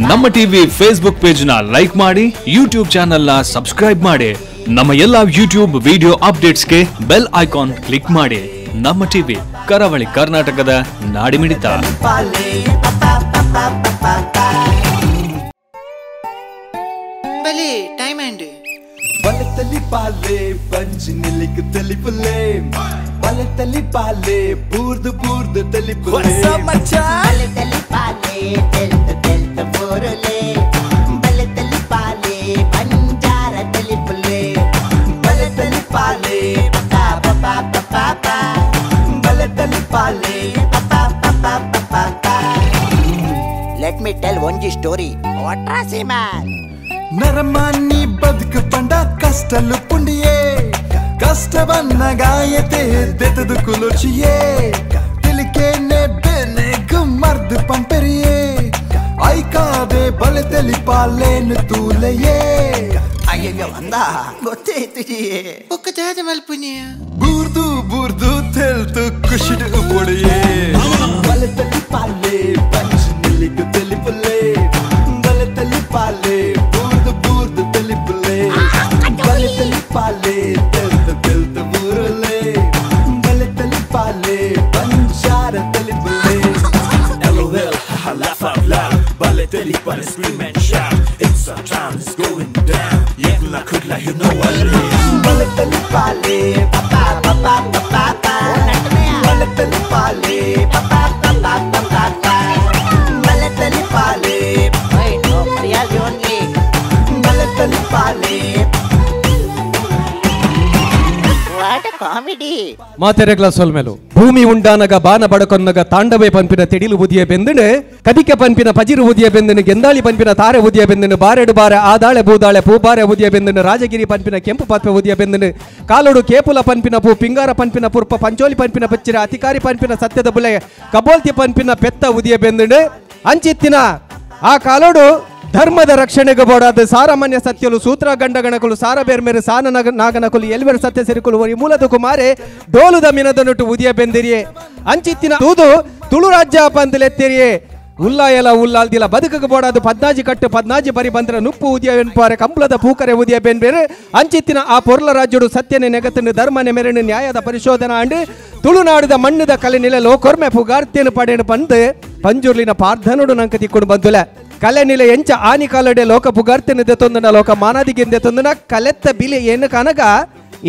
ನಮ್ಮ TV Facebook page ನ like ಮಾಡಿ, ಯೂಟ್ಯೂಬ್ ಚಾನೆಲ್ ನ ಸಬ್ಸ್ಕ್ರೈಬ್ ಮಾಡಿ. ನಮ್ಮ ಎಲ್ಲಾ ಯೂಟ್ಯೂಬ್ ವಿಡಿಯೋ ಅಪ್ಡೇಟ್ಸ್ಗೆ ಬೆಲ್ ಐಕಾನ್ ಕ್ಲಿಕ್ ಮಾಡಿ. ನಮ್ಮ ಟಿವಿ, ಕರಾವಳಿ ಕರ್ನಾಟಕದ ನಾಡಿಮಿಡಿತ. ಬಲಿ ಟೈಮ್ ಹ್ಯಾಂಡ್ ಬಲತಲಿ ಪಾಲೆ ಬಂಜಿ ನಿಲಿಕ್ ತಲಿ ಪುಲೆ, ಬಲತಲಿ ಪಾಲೆ ಬೂರ್ದು ಬೂರ್ದು ತಲಿ ಪುಲೆ, ಬಲತಲಿ ಪಾಲೆ ತೆಲ್ತ ತೆಲ್ತ ಬೋರಲೆ, ಬಲತಲಿ ಪಾಲೆ ಬಂಜಾರ ತಲಿ ಪುಲೆ, ಬಲತಲಿ ಪಾಲೆ ಪಪಾ ಪಪಾ ಪಪಾ, ಬಲತಲಿ ಪಾಲೆ ಪಪಾ ಪಪಾ ಪಪಾ. ಲೆಟ್ ಮಿ ಟೆಲ್ ಒಂಜಿ ಸ್ಟೋರಿ. ಒಟ್ರಾಸಿ ಮ್ಯಾನ್ ನರಮಾನಿ ಬದುಕು ಪಂಡ ಕಷ್ಟಲು ಪುಂಡಿಯೇ, ಕಷ್ಟವನ್ನ ಗಾಯತೆ ದೆತದು ಕುಲುಚಿಯೇ, ತಿಲಿಕೇನೆ ಬೆನೆಗು ಮರ್ದು ಪಂಪೆರಿಯೇ, ಐಕಾದೆ ಬಲತಲಿ ಪಾಲೇನು ತೂಲೆಯೇ. ಅಯ್ಯಯ್ಯೋ ಅಂದ ಗೊತ್ತೇ ಇತ್ತಿದೆಯೇ. ಒಕ್ಕ ಜಾದ ಮಲ್ಪುನಿಯ ಬೂರ್ದು ಬೂರ್ದು ತೆಲ್ತು ಕುಶಿಡು ಪುಡಿಯೇ, ಬಲತಲಿ ಪಾಲೆ ಬಂಜಿ ನಿಲಿಕ್ ತಲಿ ಪುಲೆ, ಬಲತಲಿ ಪಾಲೆ ಬೂರ್ದು ಬೂರ್ದು ತಲಿ ಪುಲೆ, ಬಲತಲಿ ಪಾಲೆ ತೆಲ್ತ ತೆಲ್ತ ಬೂರಲೆ, ಬಲತಲಿ ಪಾಲೆ ಬಂಜಾರ ತಲಿ Phule. LOL, haha, laugh out loud. Balotelli pale, scream and shout. It's our time, it's going down. Yekla kudla, you know what it is. ಬಲತಲಿ ಪಾಲೆ ಪಪಾ ಪಪಾ ಪಪಾ, ಬಲತಲಿ ಪಾಲೆ ಪಪಾ ಪಪಾ ಪಪಾ, ಬಲತಲಿ ಪಾಲೆ ರಿಯಲ್ ಓನ್ಲಿ, ಬಲತಲಿ ಪಾಲೆ. What a comedy. ಮಾತೆರೆಗ್ಲ ಸೊಲ್ಮೆಲು ಭೂಮಿ ಉಂಡಾನಗ ಬಾನ ಬಡಕೊನ್ನಗ ತಾಂಡವೆ ಪಂಪಿನ ತೆಡಿಲು ಉದಿಯ ಬೆಂದನೆ, ಕದಿಕೆ ಪಂಪಿನ ಪಜಿರು ಉದಿಯ ಬೆಂದನೆ, ಗೆಂದಾಳಿ ಪಂಪಿನ ತಾರೆ ಉದಿಯ ಬೆಂದನೆ, ಬಾರೆಡು ಬಾರೆ ಆದಾಳೆ ಬೂದಾಳೆ ಪೂಬಾರೆ ಉದಿಯ ಬೆಂದನೆ, ರಾಜಗಿರಿ ಪಂಪಿನ ಕೆಂಪು ಪತ್ವೆ ಉದಿಯ ಬೆಂದನೆ, ಕಾಲೋಡು ಕೇಪುಲ ಪಂಪಿನ ಪೂ, ಪಿಂಗಾರ ಪಂಪಿನ ಪುರ್ಪ, ಪಂಚೋಲಿ ಪಂಪಿನ ಬಚ್ಚಿರ, ಅಧಿಕಾರಿ ಪಂಪಿನ ಸತ್ಯದ ಬುಲೆ, ಕಬೋಲ್ತಿ ಪಂಪಿನ ಪೆತ್ತ ಉದಿಯ ಬೆಂದನೆ, ಅಂಚಿತ್ತಿನ ಆ ಕಾಲೋಡು ಧರ್ಮದ ರಕ್ಷಣೆಗೆ ಬೋಡಾದ ಸಾರಮಾನ್ಯ ಸತ್ಯಲು ಸೂತ್ರ ಗಂಡಗಣಕಲು ಸಾರ ಬೇರ್ಮೇರೆ ಸಾನ ನಾಗನಕಲು ಎಲ್ವೆರ ಸತ್ಯ ಸೆರಿಕಲು ಒರಿ ಮೂಲದ ಕುಮಾರೆ ಡೋಲುದ ಮಿನದ ನೊಟ್ಟು ಉದಿಯ ಬೆಂದಿರಿಯೇ, ಅಂಚಿತ್ತಿನ ತೂದು ತುಳು ರಾಜ್ಯ ಪಂದಲೆತ್ತಿರಿಯೇ, ಉಲ್ಲಾಯಲ ಉಲ್ಲಾಲ್ದಿಲ್ಲ ಬದುಕಗೆ ಬೋಡಾದು ಪದ್ನಾಜಿ ಕಟ್ಟು ಪದ್ನಾಜಿ ಬರಿ ಬಂದ್ರ ನುಪ್ಪು ಉದಿಯ ಎನ್ಪಾರೆ ಕಂಬಳದ ಪೂಕರೆ ಉದಿಯ ಬೆನ್ಬೇರೆ, ಅಂಚಿತ್ತಿನ ಆ ಪೊರ್ಲ ರಾಜ್ಯಡು ಸತ್ಯನೆ ನೆಗತನ್ನು ಧರ್ಮನೆ ಮೆರಣ ನ್ಯಾಯದ ಪರಿಶೋಧನಾ ಅಂಡು ತುಳುನಾಡಿದ ಮಣ್ಣದ ಕಲೆ ನಿಲೆಲೋ ಕೊರ್ಮೆ ಪುಗಾರ್ತಿಯನ್ನು ಪಡೆಯನ್ನು ಬಂದು ಪಂಜುರ್ಲಿನ ಪಾರ್ಧನುಡು ನಂಕ ತಿಕ್ಕೊಂಡು ಬಂದುಲೆ ಕಲೆ ನಿಲೆ ಎಂಚ ಆನಿ ಕಾಲಡೆ ಲೋಕ ಪುಗಾರ್ತಿನ ದೆತೊಂದನ ಲೋಕ ಮಾನಾದಿಗೆಂದೆ ತೊಂದನ ಕಲೆತ್ತ ಬಿಲೆ ಏನು ಕನಗ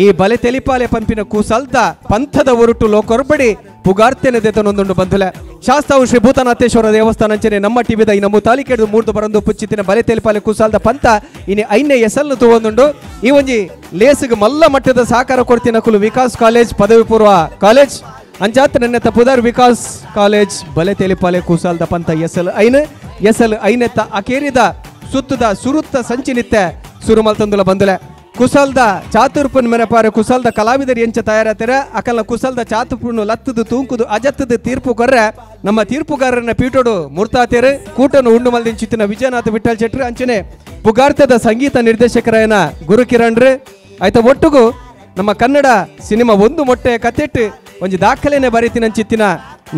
ಈ ಬಲೆ ತೆಲಿಪಾಲೆ ಪಂಪಿನ ಕೂಸಲ್ದ ಪಂಥದ ಒರುಟು ಲೋಕೊರ್ಬಡಿ ಪುಗಾರ್ತೆನೆ ದೆತನೊಂದುಂಡು ಬಂದುಲೆ ಶಾಸ್ತ್ರವು ಶ್ರೀ ಭೂತನಾಥೇಶ್ವರ ದೇವಸ್ಥಾನ ಅಂಚನೆ ನಮ್ಮ ಟಿವಿದ ಈ ನಮ್ಮ ತಾಲಿಕೆಡು ಮೂರ್ದು ಬರಂದು ಪುಚ್ಚಿತಿನ ಬಲೆ ತೆಲಿಪಾಲೆ ಕೂಸಲ್ದ ಪಂಥ ಇನಿ ಐನ್ನೆ ಎಸಲ್ಲು ತಗೊಂಡುಂಡು ಈ ಒಂಜಿ ಲೇಸಿಗೆ ಮಲ್ಲ ಮಟ್ಟದ ಸಹಕಾರ ಕೊಡ್ತಿನ ಕುಲು ವಿಕಾಸ್ ಕಾಲೇಜ್ ಪದವಿ ಪೂರ್ವ ಕಾಲೇಜ್ ಅಂಚಾತ್ ನೆನ್ನೆತ್ತ ಪುದರ್ ವಿಕಾಸ್ ಕಾಲೇಜ್ ಬಲೆ ತೆಲಿಪಾಲೆ ಕೂಸಲ್ದ ಪಂಥ ಎಸಲ್ ಐನೆತ್ತ ಅಕೇರಿದ ಸುತ್ತದ ಸುರುತ್ತ ಸಂಚಿನಿತ್ತೆ ಸುರುಮಲ್ ತಂದುಲ ಬಂದುಲೆ ಕುಸಲ್ದ ಚಾತುರ್ಪುನ್ ಮೆರಪಾರೆ ಕುಸಲ್ದ ಕಲಾವಿದರು ಎಂಚ ತಯಾರಾತಾರೆ ಅಕಲ್ನ ಕುಸಲ್ದ ಚಾತುರ್ಪುನ್ನು ಲತ್ತದು ತೂಂಕುದು ಅಜತ್ತದ ತೀರ್ಪು ಕೊರ್ರೆ ನಮ್ಮ ತೀರ್ಪುಗಾರರನ್ನ ಪೀಟೋಡು ಮುರ್ತಾತೇರು ಕೂಟನು ಉಂಡು ಮಲ್ದಿನ ಚಿತ್ತಿನ ವಿಜಯನಾಥ ವಿಠಲ್ ಶೆಟ್ರು ಅಂಚನೆ ಪುಗಾರ್ತದ ಸಂಗೀತ ನಿರ್ದೇಶಕರಾಯನ ಗುರು ಕಿರಣ್ರು ಆಯ್ತಾ ಒಟ್ಟುಗು ನಮ್ಮ ಕನ್ನಡ ಸಿನಿಮಾ ಒಂದು ಮೊಟ್ಟೆ ಕತ್ತೆಟ್ಟು ಒಂಜಿ ದಾಖಲೆನೆ ಬರೀತಿನ ಚಿತ್ತಿನ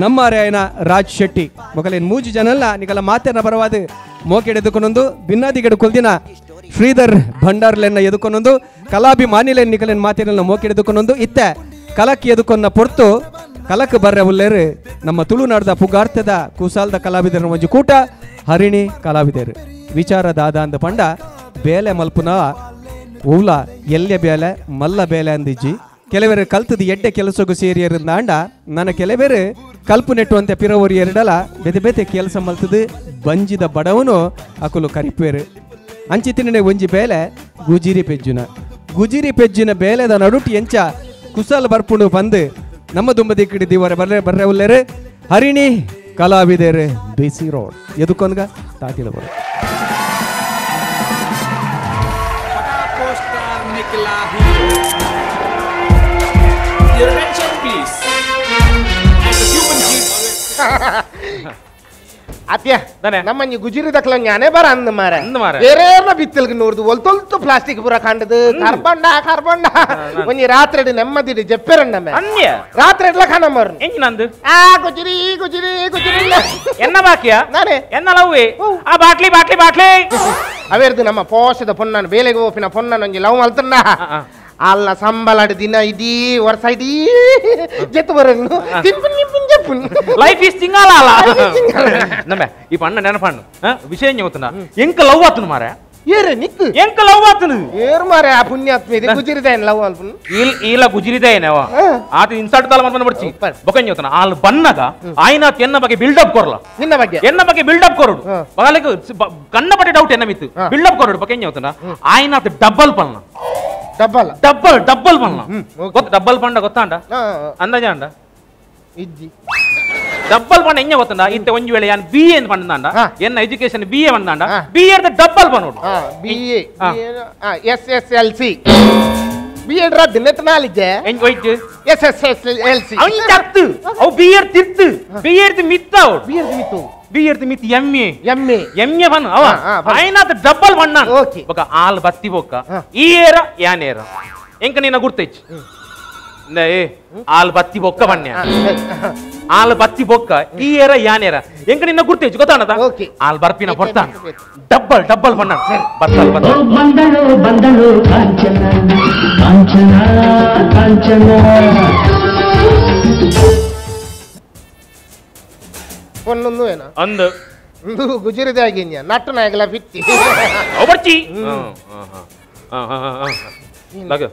ನಮ್ಮ ರಾಯನ ರಾಜ್ ಶೆಟ್ಟಿ ಮೊಗಲೇನ್ ಮೂಜು ಜನಲ್ಲ ನಿಗಲ ಮಾತೇನ ಬರವಾದ ಮೋಕೆಡ್ ಎದುಕೊಂಡೊಂದು ಭಿನ್ನಾದಿಗೆಡು ಕೊಲ್ದಿನ ಶ್ರೀಧರ್ ಭಂಡಾರ್ಲೆನ್ನ ಎದುಕೊಂಡೊಂದು ಕಲಾಭಿ ಮಾನಿಲೆನ್ ನಿಗಲೇನ್ ಮಾತೇನೆಲ್ಲ ಮೋಕೆಡ್ ಎದುಕೊಂಡೊಂದು ಇತ್ತೆ ಕಲಕ್ ಎದುಕೊನ್ನ ಪೊರ್ತು ಕಲಕ್ ಬರ್ರೆ ಉಲ್ಲೇರು ನಮ್ಮ ತುಳುನಾಡದ ಪುಗಾರ್ತದ ಕೂಸಾಲ್ದ ಕಲಾವಿದರ ಒಂಜಿ ಕೂಟ ಹರಿಣಿ ಕಲಾವಿದರು ವಿಚಾರದಾದ ಅಂದ ಪಂಡ ಬೇಲೆ ಮಲ್ಪುನ ಊಲ ಎಲ್ಯ ಬೇಲೆ ಮಲ್ಲ ಬೇಲೆ ಅಂದಿಜ್ಜಿ ಕೆಲವರು ಕಲ್ತದ ಎಡ್ಡೆ ಕೆಲಸಗೂ ಸೇರಿಯರಿಂದ ಅಂಡ ನನ್ನ ಕೆಲವರು ಕಲ್ಪು ನೆಟ್ಟುವಂತೆ ಪಿರವರಿ ಎರಡಲ ಬೆತೆ ಬೆತೆ ಕೆಲಸ ಮಲ್ತದು ಬಂಜಿದ ಬಡವನು ಅಕುಲು ಕರಿಪೇರು ಅಂಚಿತಿನೇ ಒಂಜಿ ಬೇಲೆ ಗುಜಿರಿ ಪೆಜ್ಜಿನ ಬೇಲೆದ ನಡುಟಿ ಎಂಚ ಕುಸಲ್ ಬರ್ಪುಣು ಬಂದು ನಮ್ಮ ದುಂಬದಿ ಕಿಡಿ ದಿವರ ಬರ್ರೆ ಉಲ್ಲೇರು ಹರಿಣಿ ಕಲಾವಿದರು ಬಿಸಿ ರೋಡ್ ಎದುಕೊಂಡ್ಗ ತಾತಿಲ ಬರು Your attention, please. As a human being, ಅತ್ಯ ನಮ್ಮಂಜಿ ಗುಜಿರಿ ದಕ್ಲ ಜ್ಞಾನೇ ಬರ ಅಂದ ಮಾರ ಬೇರೆ ಬಿತ್ತಲ್ಗೆ ನೋಡ್ದು ಒಲ್ತೊಲ್ತು ಪ್ಲಾಸ್ಟಿಕ್ ಪೂರ ಕಾಂಡದು ಕಾರ್ಬಂಡ ಒಂಜಿ ರಾತ್ರಿ ನೆಮ್ಮದಿ ಜಪ್ಪೆರಣ್ಣ ರಾತ್ರಿ ಎಡ್ಲ ಕಾಣ ಮಾರು ನಂದು ಗುಜಿರಿ ಗುಜಿರಿ ಗುಜಿರಿ ಎನ್ನ ಬಾಕಿಯ ನಾನೇ ಎನ್ನ ಲವ್ವೆ ಆ ಬಾಟ್ಲಿ ಬಾಟ್ಲಿ ಬಾಟ್ಲಿ ಅವೇರ್ದು ನಮ್ಮ ಪೋಷದ ಪೊನ್ನನು ಬೇಲೆಗೆ ಹೋಪಿನ ಪೊನ್ನನು ಒಂಜಿ ಲವ್ ಮಲ್ತನ್ನ ಅಲ್ಲ ಸಂಬಳದ ದಿನ ಇದೀ ವರ್ಷ ಇದೀ ಜೆತ್ತು ಬರಲು ಲೈಫ್ ಈಸ್ ತಿಂಗಾಲ ನಮ್ಮೆ ಈ ಪಣ್ಣ ನೆನಪಣ್ಣು ವಿಷಯ ಗೊತ್ತನ ಎಂಕ ಲವ್ ಆತನು ಮಾರ ಏರೆ ನಿಕ್ಕು ಎಂಕ ಲವ್ ಆತನು ಏರ್ ಮಾರೆ ಆ ಪುಣ್ಯಾತ್ಮ ಇದು ಗುಜಿರಿದೇನ್ ಲವ್ ಅಲ್ಪ ಇಲ್ಲ ಗುಜಿರಿದೇನವ ಆತ ಇನ್ಸಲ್ಟ್ ತಲ ಮನ ಬರ್ಚಿ ಬೊಕಂಜ ಗೊತ್ತನ ಆಲ್ ಬನ್ನಗ ಆಯ್ನಾತ್ ಎನ್ನ ಬಗ್ಗೆ ಬಿಲ್ಡಪ್ ಕೊರಲ ನಿನ್ನ ಬಗ್ಗೆ ಬಿಲ್ಡಪ್ ಕೊರಡು ಬಗಲಿಗೆ ಕಣ್ಣ ಪಟ್ಟಿ ಡೌಟ್ ಎನ್ನ ಮಿತ್ತು ಬಿಲ್ಡಪ್ ಕೊರಡು ಬೊಕಂಜ ಗೊತ್ತನ ಆಯ್ನಾತ್ ಡಬಲ್ ಪಲ್ನ ಡಬ್ಬಲ್ ಪಣ್ಣ ಗೊತ್ತ ಡಬ್ಬಲ್ ಪಂಡ ಗೊತ್ತಾಂಡ ಅಂದಾಜ ಅಂಡ ಇಜ್ಜಿ ಡಬ್ಬಲ್ ಪಂಡ ಹೆಂಗೆ ಗೊತ್ತಂಡ ಇಂತ ಒಂಜಿ ವೇಳೆ ಯಾನ್ ಬಿ ಎ ಪಂಡ ಎನ್ನ ಎಜುಕೇಶನ್ ಬಿ ಎ ಪಂಡ ಬಿ ಎ ಡಬ್ಬಲ್ ಪನ್ನೋಡು B A S S L C B Ed ರದ್ದು ನೆತ್ತ ನಾಲಿಗೆ ಹೆಂಗ್ ಹೋಯ್ತು ಎಸ್ ಎಸ್ ಎಲ್ ಸಿ ಅವನ್ ಚರ್ತು ಅವು ಬಿ ಎಡ್ ತಿರ್ತು ಬಿ ಎಡ್ ಮಿತ್ತ ಬಿ ಎಡ್ ಮಿತ್ತು ಬಿಯರ್ತಿ ಮಿತಿ ಎಮ್ಮೆ ಎಮ್ಮೆ ಎಮ್ಮೆ ಬನ್ನ ಅವ ಆಯ್ನಾತ ಡಬ್ಬಲ್ ಬಣ್ಣ ಬೊಕ ಆಲ್ ಬತ್ತಿ ಬೊಕ್ಕ ಈ ಏರ ಯಾನೇರ ಎಂಕ ನಿನ್ನ ಗುರ್ತೈಚ್ ಏ ಆಲ್ ಬತ್ತಿ ಬೊಕ್ಕ ಬಣ್ಣ ಆಲ್ ಬತ್ತಿ ಬೊಕ್ಕ ಈ ಏರ ಯಾನೇರ ಎಂಕ ನಿನ್ನ ಗುರ್ತೈಚ್ ಗೊತ್ತಾನದ ಆಲ್ ಬರ್ಪಿನ ಬರ್ತ ಡಬ್ಬಲ್ ಬಣ್ಣ ಬರ್ತಲ್ ಬಂದಳು ಕಾಂಚನ ಕಾಂಚನ ಕಾಂಚನ ಪೊನ್ನೊಂದು ಏನ ಅಂದು ಒಂದು ಗುಜಿರಿದಾಗಿನ್ಯ ನಟ್ಟು ನಾಯಕಲ ಬಿತ್ತಿ ಬರ್ಚಿ ಲಗ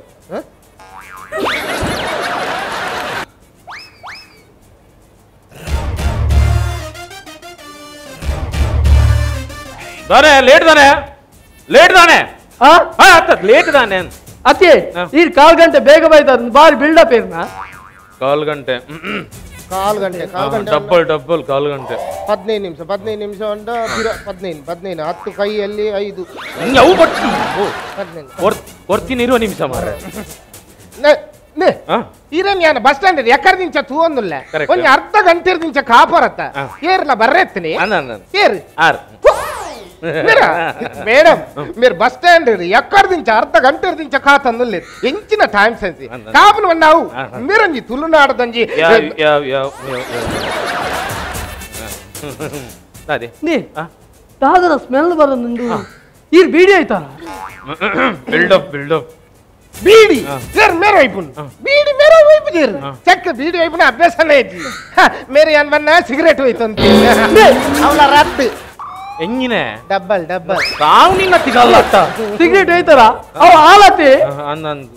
दाने लेट दाने हाँ लेट दाने अति ಈ ಕಾಲ್ ಗಂಟೆ ಬೇಗ ಬೈತ ಬಾರಿ ಬಿಲ್ಡಪ್ ಏರ್ನಾ ಕಾಲ್ ಗಂಟೆ ಡಬ್ಬಲ್ ಕಾಲ್ ಗಂಟೆ 15 ನಿಮಿಷ ಅಂಡ 15 10 ಕೈಯಲ್ಲಿ 5 ಅವು ಬಟ್ಟಿ ಕೊರ್ತೀನಿ ಇರುವ ನಿಮಿಷ ಮಾರೆ ಈರನ್ ಯಾನ ಬಸ್ ಸ್ಟ್ಯಾಂಡ್ ಎಕ್ಕರ ದಿಂಚ ತೂವೊಂದುಲ್ಲ ಒಂಜಿ ಅರ್ಧ ಗಂಟೆ ದಿಂಚ ಕಾಪರತ್ತ ಏರ್ಲ ಬರ್ರೆತ್ತೀನಿ ಏರ್ మేడం మీరు బస్ స్టాండ్ ఎక్కడ నుంచి అర్ధ గంట నుంచి కాతందు లేదు ఎంచిన టైం సెన్స్ కాపును అన్నావు మీరంజి తులునాడదంజి అదే నీ దాదర స్మెల్ బరందు ఈ బీడి అయితారా బిల్డప్ బీడి సర్ మేర వైపు బీడి మేర వైపు చేరు చెక్ బీడి వైపున అభ్యాసం అయ్యి మేరే అన్వన్న సిగరెట్ అయితుంది అవల రద్దు ಎಂಗಿನೆ ಡಬ್ಬಲ್ ತಾವು ನಿನ್ನ ತಿಗಲ್ಲತ್ತ ಸಿಗರೇಟ್ ಐತಾರ ಅವ ಆಲತಿ ಅಂದಂದು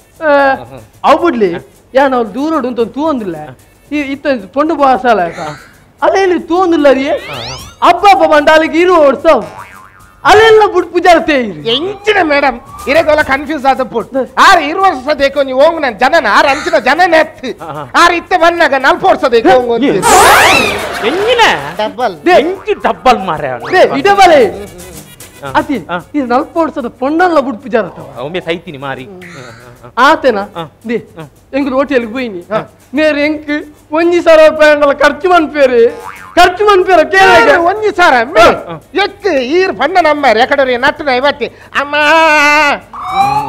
ಅವು ಬಿಡ್ಲಿ ಯಾನ ಅವ್ರು ದೂರ ಉಂಟು ತೂಂದಿಲ್ಲ ಇತ್ತ ಪೊಂಡು ಬಾಸಾಲ ಅಲ್ಲೆಲ್ಲಿ ತೂಂದಿಲ್ಲ ರೀ ಅಬ್ಬ ಬಂಡಾಲಿಗೆ ಇರುವ ಓಡ್ಸವ್ ಅಲ್ಲೆಲ್ಲ ಬುಡ್ ಪೂಜಾರತೆ ಎಂಚಿನ ಮೇಡಮ್ ಇರೆಗೋಲ ಕನ್ಫ್ಯೂಸ್ ಆದ ಪುಟ್ ಆರು 20 ವರ್ಷ ದೇಕು ನೀವು ಹೋಗು ನಾನು ಜನನ ಆರು ಅಂಚಿನ ಜನನ ಎತ್ತು ಆರು ಇತ್ತೆ ಬಂದಾಗ 40 ವರ್ಷ ದೇಕು ಹೋಗು ಎಂಜಿನ ಡಬ್ಬಲ್ ಎಂಚಿ ಡಬ್ಬಲ್ ಮಾರೆ ಇಡಬಲೆ ಅತಿ ಇದು 40 ವರ್ಷದ ಪೊಂಡಲ್ಲ ಬುಡ್ ಪೂಜಾರತ ಒಮ್ಮೆ ಸೈತೀನಿ ಮಾರಿ ಆತೇನಾ ದೇ ಎಂಗ್ಳು ಹೋಟೆಲ್ಗೆ ಹೋಯ್ನಿ ಮೇರೆ ಎಂಕ್ 1,000 ರೂಪಾಯಿ ಖರ್ಚು ಮನ್ಪೇರು ಕೇಳಿಗೆ 1,000 ಎಕ್ ಈರ್ ಪಂಡ ನಮ್ಮ ರೆಕಡರಿ ನಟ್ಟನ 50 ಅಮ್ಮ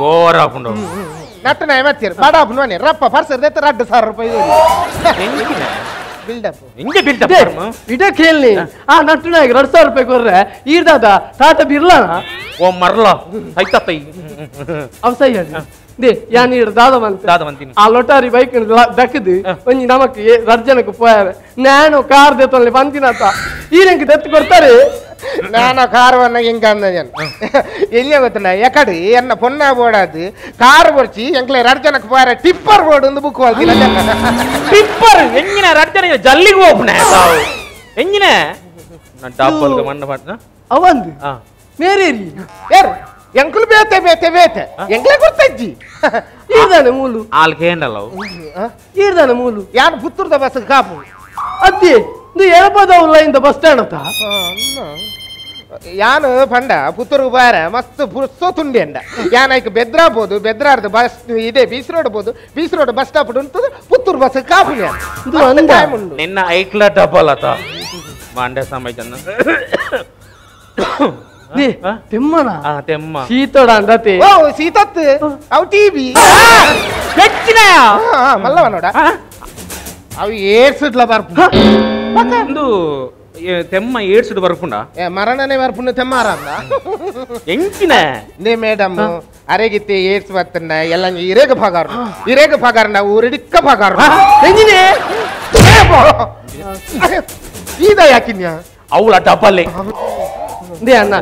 ಓವರ್ ಹಾಕೊಂಡು ನಟ್ಟನ 50 ಬಡ ನೋನಿ ರಪ್ಪ ಪರ್ಸರ್ ದೇತ 2,000 ರೂಪಾಯಿ ಬಿಲ್ಡಪ್ ಹಿಂಗೆ ಬಿಲ್ಡಪ್ ಇಡ ಕೇಳಿ ಆ ನಟ್ಟನಾಗ 2,000 ರೂಪಾಯಿ ಕೊರ್ರೆ ಈರ್ದಾದ ತಾತ ಬಿರ್ಲಾನ ಓ ಮರ್ಲ ಐತತ್ತೈ ಅವಸೈ ದೇ ಯಾನ್ ಈಡ ದಾದ ಮಂತೀನಿ ಆ ಲೊಟಾರಿ ಬೈಕ್ ದಕ್ಕದು ಒಂಜಿ ನಮಕ್ ರರ್ಜನಕ್ಕೆ ಪೋಯಾರ ನಾನು ಕಾರ್ ದೆತ್ತೊಳ್ಳಿ ಬಂತಿನತ ಈರೆಂಕ್ ದೆತ್ತು ಕೊಡ್ತಾರೆ ನಾನು ಕಾರವನ್ನ ಹೆಂಗ ಅಂದ ಎಲ್ಲಿ ಗೊತ್ತನ ಎಕಡೆ ಎನ್ನ ಪೊನ್ನ ಬೋಡಾದು ಕಾರ್ ಬರ್ಚಿ ಎಂಕ್ಲೆ ರರ್ಜನಕ್ಕೆ ಪೋಯಾರ ಟಿಪ್ಪರ್ ಬೋರ್ಡ್ ಒಂದು ಬುಕ್ ಹೋಗಿಲ್ಲ ಟಿಪ್ಪರ್ ಎಂಗಿನ ರರ್ಜನ ಜಲ್ಲಿಗೆ ಹೋಗ್ನೆ ಎಂಗಿನ ಡಬ್ಬಲ್ ಮಣ್ಣ ಪಟ್ನ ಅವಂದು ಮೇರೇರಿ ಯಾರು ಎಂಕುಲು ಬೇತೆ ಎಂಕ್ಲೆ ಗೊತ್ತಜ್ಜಿ ಈರ್ದಾನೆ ಮೂಲು ಆಲ್ ಕೇಂಡಲ್ಲ ಈರ್ದಾನೆ ಮೂಲು ಯಾನು ಪುತ್ತೂರ್ದ ಬಸ್ ಕಾಪು ಅತ್ತಿ ಇದು ಎಳಪದವು ಲೈನ್ ಬಸ್ ಸ್ಟ್ಯಾಂಡ್ ಅತ್ತ ಯಾನು ಪಂಡ ಪುತ್ತೂರು ಬಾರ ಮಸ್ತ್ ಪುರ್ಸೋ ತುಂಡಿ ಅಂಡ ಯಾನೈಕ್ ಬೆದ್ರಾಬೋದು ಬೆದ್ರಾರ್ದು ಬಸ್ ಇದೆ ಬೀಸ್ ರೋಡ್ ಬಸ್ ಸ್ಟಾಪ್ ಉಂಟು ಪುತ್ತೂರು ಬಸ್ ಕಾಪು ನಿನ್ನ ಐಕ್ಲ ಡಬ್ಬಲ್ ಅತ್ತ ಮಂಡೆ ಸಮಯ ಚಂದ ತೆಮ್ಮನ ತೆಮ್ಮ ಶೀತೋಡ ಅಂದತಿ ಓ ಸೀತತ್ ಅವು ಟಿವಿ ಹೆಚ್ಚಿನ ಮಲ್ಲವ ನೋಡ ಅವು ಏರ್ಸಿಡ್ಲ ಬರ್ಪು ಒಂದು ತೆಮ್ಮ ಏಡ್ಸಿಡ್ ಬರ್ಪುಂಡ ಮರಣನೆ ಬರ್ಪುಂಡು ತೆಮ್ಮಾರಂದ ಎಂಚಿನ ನೇ ಮೇಡಮ್ ಅರೆಗಿತ್ತೆ ಏಡ್ಸ್ ಬರ್ತಂಡ ಎಲ್ಲ ಇರೇಗ ಪಗಾರ ನಾವು ಊರಿಡಿಕ್ಕ ಪಗಾರ ಎಂಜಿನೆ ಈದ ಯಾಕಿನ್ಯ ಅವಳ ಡಬಲ್ಲೆ ದೇ ಅಣ್ಣ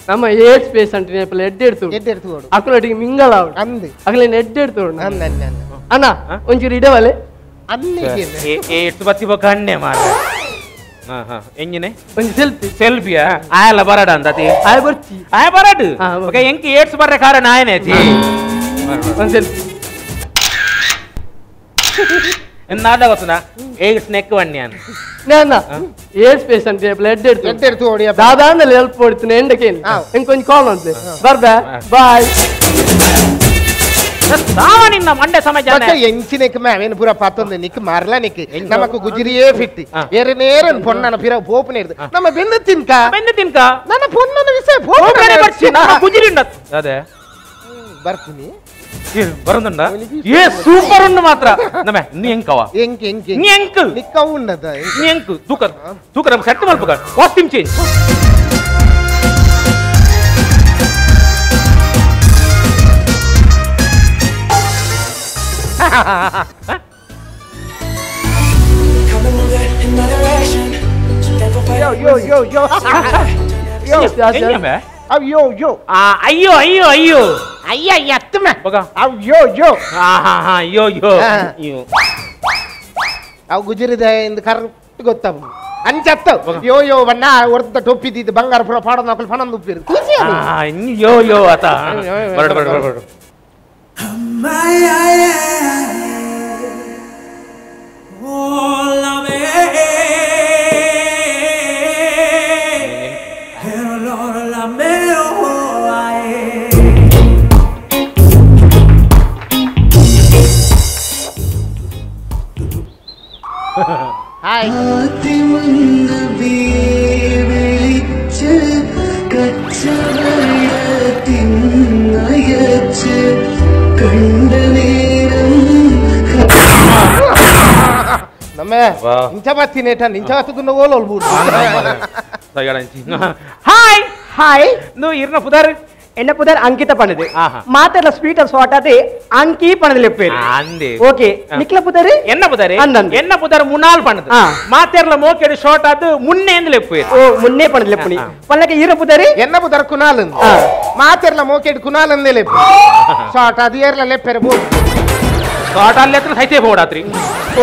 ನಮ್ಮ ಏಡ್ಸ್ ಪೇಷಂಟ್ ನೆಪಲ ಎಡ್ಡೆಡ್ತು ಅಕ್ಕಲೊಟ್ಟಿಗೆ ಮಿಂಗಳ ಅಂದೆ ಅಗಲೇನ ಎಡ್ಡೆಡ್ತು ಅಂದ ಅಣ್ಣ ಒಂಚೂರು ಇಡವಲೆ ಏಡ್ಸ್ ಬತ್ತಿ ಬಕ್ಕ ಹಣ್ಣೆ ಮಾರ ಎಂಜಿನೆ ಒಂದು ಸೆಲ್ಫಿಯಾ ಆಯಲ್ಲ ಬರಡ ಅಂದತಿ ಆಯ್ ಬರ್ತಿ ಆಯ ಬರಡು ಎಂಕಿ ಏಡ್ಸ್ ಬರ್ರೆ ಕಾರಣ ಆಯನೇತಿ ಒಂದು ಸೆಲ್ಫಿ ನಾದ ಗೊತ್ತನ ಏಡ್ಸ್ ನೆಕ್ ವಣ್ಣಿ ಅನ್ನ ಅಣ್ಣ ಏಡ್ಸ್ ಪೇಷಂಟ್ ನೆಪಲ ಎಡ್ಡೆಡ್ತು ದಾದಾಂದಲ್ಲಿ ಹೆಲ್ಪ್ ಕೊಡ್ತೀನಿ ಎಂಡಕೇನು ಕೊಂಚ ಕಾಲ್ ಅಂತೆ ಬರ್ಬಾ ಬಾಯ್ ನಿನ್ನ ಮಂಡೆ ಸಮಯ ಎಂಚಿನಕ್ಕೆ ಅವೇನು ಪೂರ ಪತ್ತೊಂದು ನಿಕ್ ಮಾರ್ಲ ನಿಕ್ ನಮಕ್ ಗುಜಿರಿಯೇ ಫಿಟ್ ಏರೆ ನೇರನ್ ಪೊಣ್ಣನ ಪಿರ ಪೋಪನೆ ಇರ್ದು ನಮ್ಮ ಬೆನ್ನು ತಿನ್ಕ ನನ್ನ ಪೊಣ್ಣನ ವಿಷಯ ಗುಜಿರಿ ಅದೇ ಬರ್ತೀನಿ ಬರಂದುಂಡ ಏ ಸೂಪರ್ ಉಂಡು ಮಾತ್ರ ನಮ ನೀ ಎಂಕವ ನೀ ಎಂಕ್ ನಿಕ್ಕ ಉಂಡದ ನೀ ಎಂಕ್ ತೂಕ ನಮ್ಗೆ ಸೆಟ್ ಮಾಡ್ಬೇಕ ಕಾಸ್ಟ್ಯೂಮ್ ಚೇಂಜ್ ಅಯ್ಯೋ ಅಯ್ಯೋ ಅಯ್ಯೋ ಅಯ್ಯೋ ಅಯ್ಯ ಎತ್ತಮ ಅಯ್ಯೋ ಅಯ್ಯೋ ಅಯ್ಯೋ ಅವು ಗುಜರಿದ ಎಂದು ಕರೆಕ್ಟ್ ಗೊತ್ತವು ಅಂಚತ್ತ ಯೋ ಯೋ ಬಣ್ಣ ಹೊಡೆದ ಟೊಪ್ಪಿದ್ದು ಬಂಗಾರ ಪುರ ಪಾಡ ನಾಲ್ಕು ಪಣಂದು ಉಪ್ಪಿರು ಯೋ ಯೋ ಆತ ಬರಡು ಬರಡು ಬರಡು ಹಾಯ್ ನಮ್ಮೆ ಇಂಚ ಬತ್ತಿನೇಟ ನಿಂಚ ಬತ್ತುನ್ನ ಓಲೋಲ್ ಬೂರು ಹಾಯ್ ಹಾಯ್ ನೋ ಇರ್ನ ಪುದಾರ್ என்ன புதர் அங்கிட்ட பண்ணுது மாத்தல ஸ்வீட் ஸ்வாட்டாது அங்கி பண்ணதுல பேரு ಅಂದೆ ஓகே நிக்கல புதர் என்ன புதர் அண்ணன் என்ன புதர் முன்னாள் பண்ணது மாத்தேர்ல மோக்கேடு ஷார்ட் அது முன்னே இருந்து பேரு ஓ முன்னே பண்ணதுல புனி பல்லக்க ஈர புதர் என்ன புதர் குனால் மாத்தேர்ல மோக்கேடு குனால் ಅಂದೆ ಲೆಪ್ಪು ஷார்ட் அது ಏರ್ಲ ಲೆಪ್ಪೆರ ಬೋ ஷார்ட் ಅಲ್ಲಿ ಹತ್ರ ಸೈತೆ ಬೋಡಾತ್ರಿ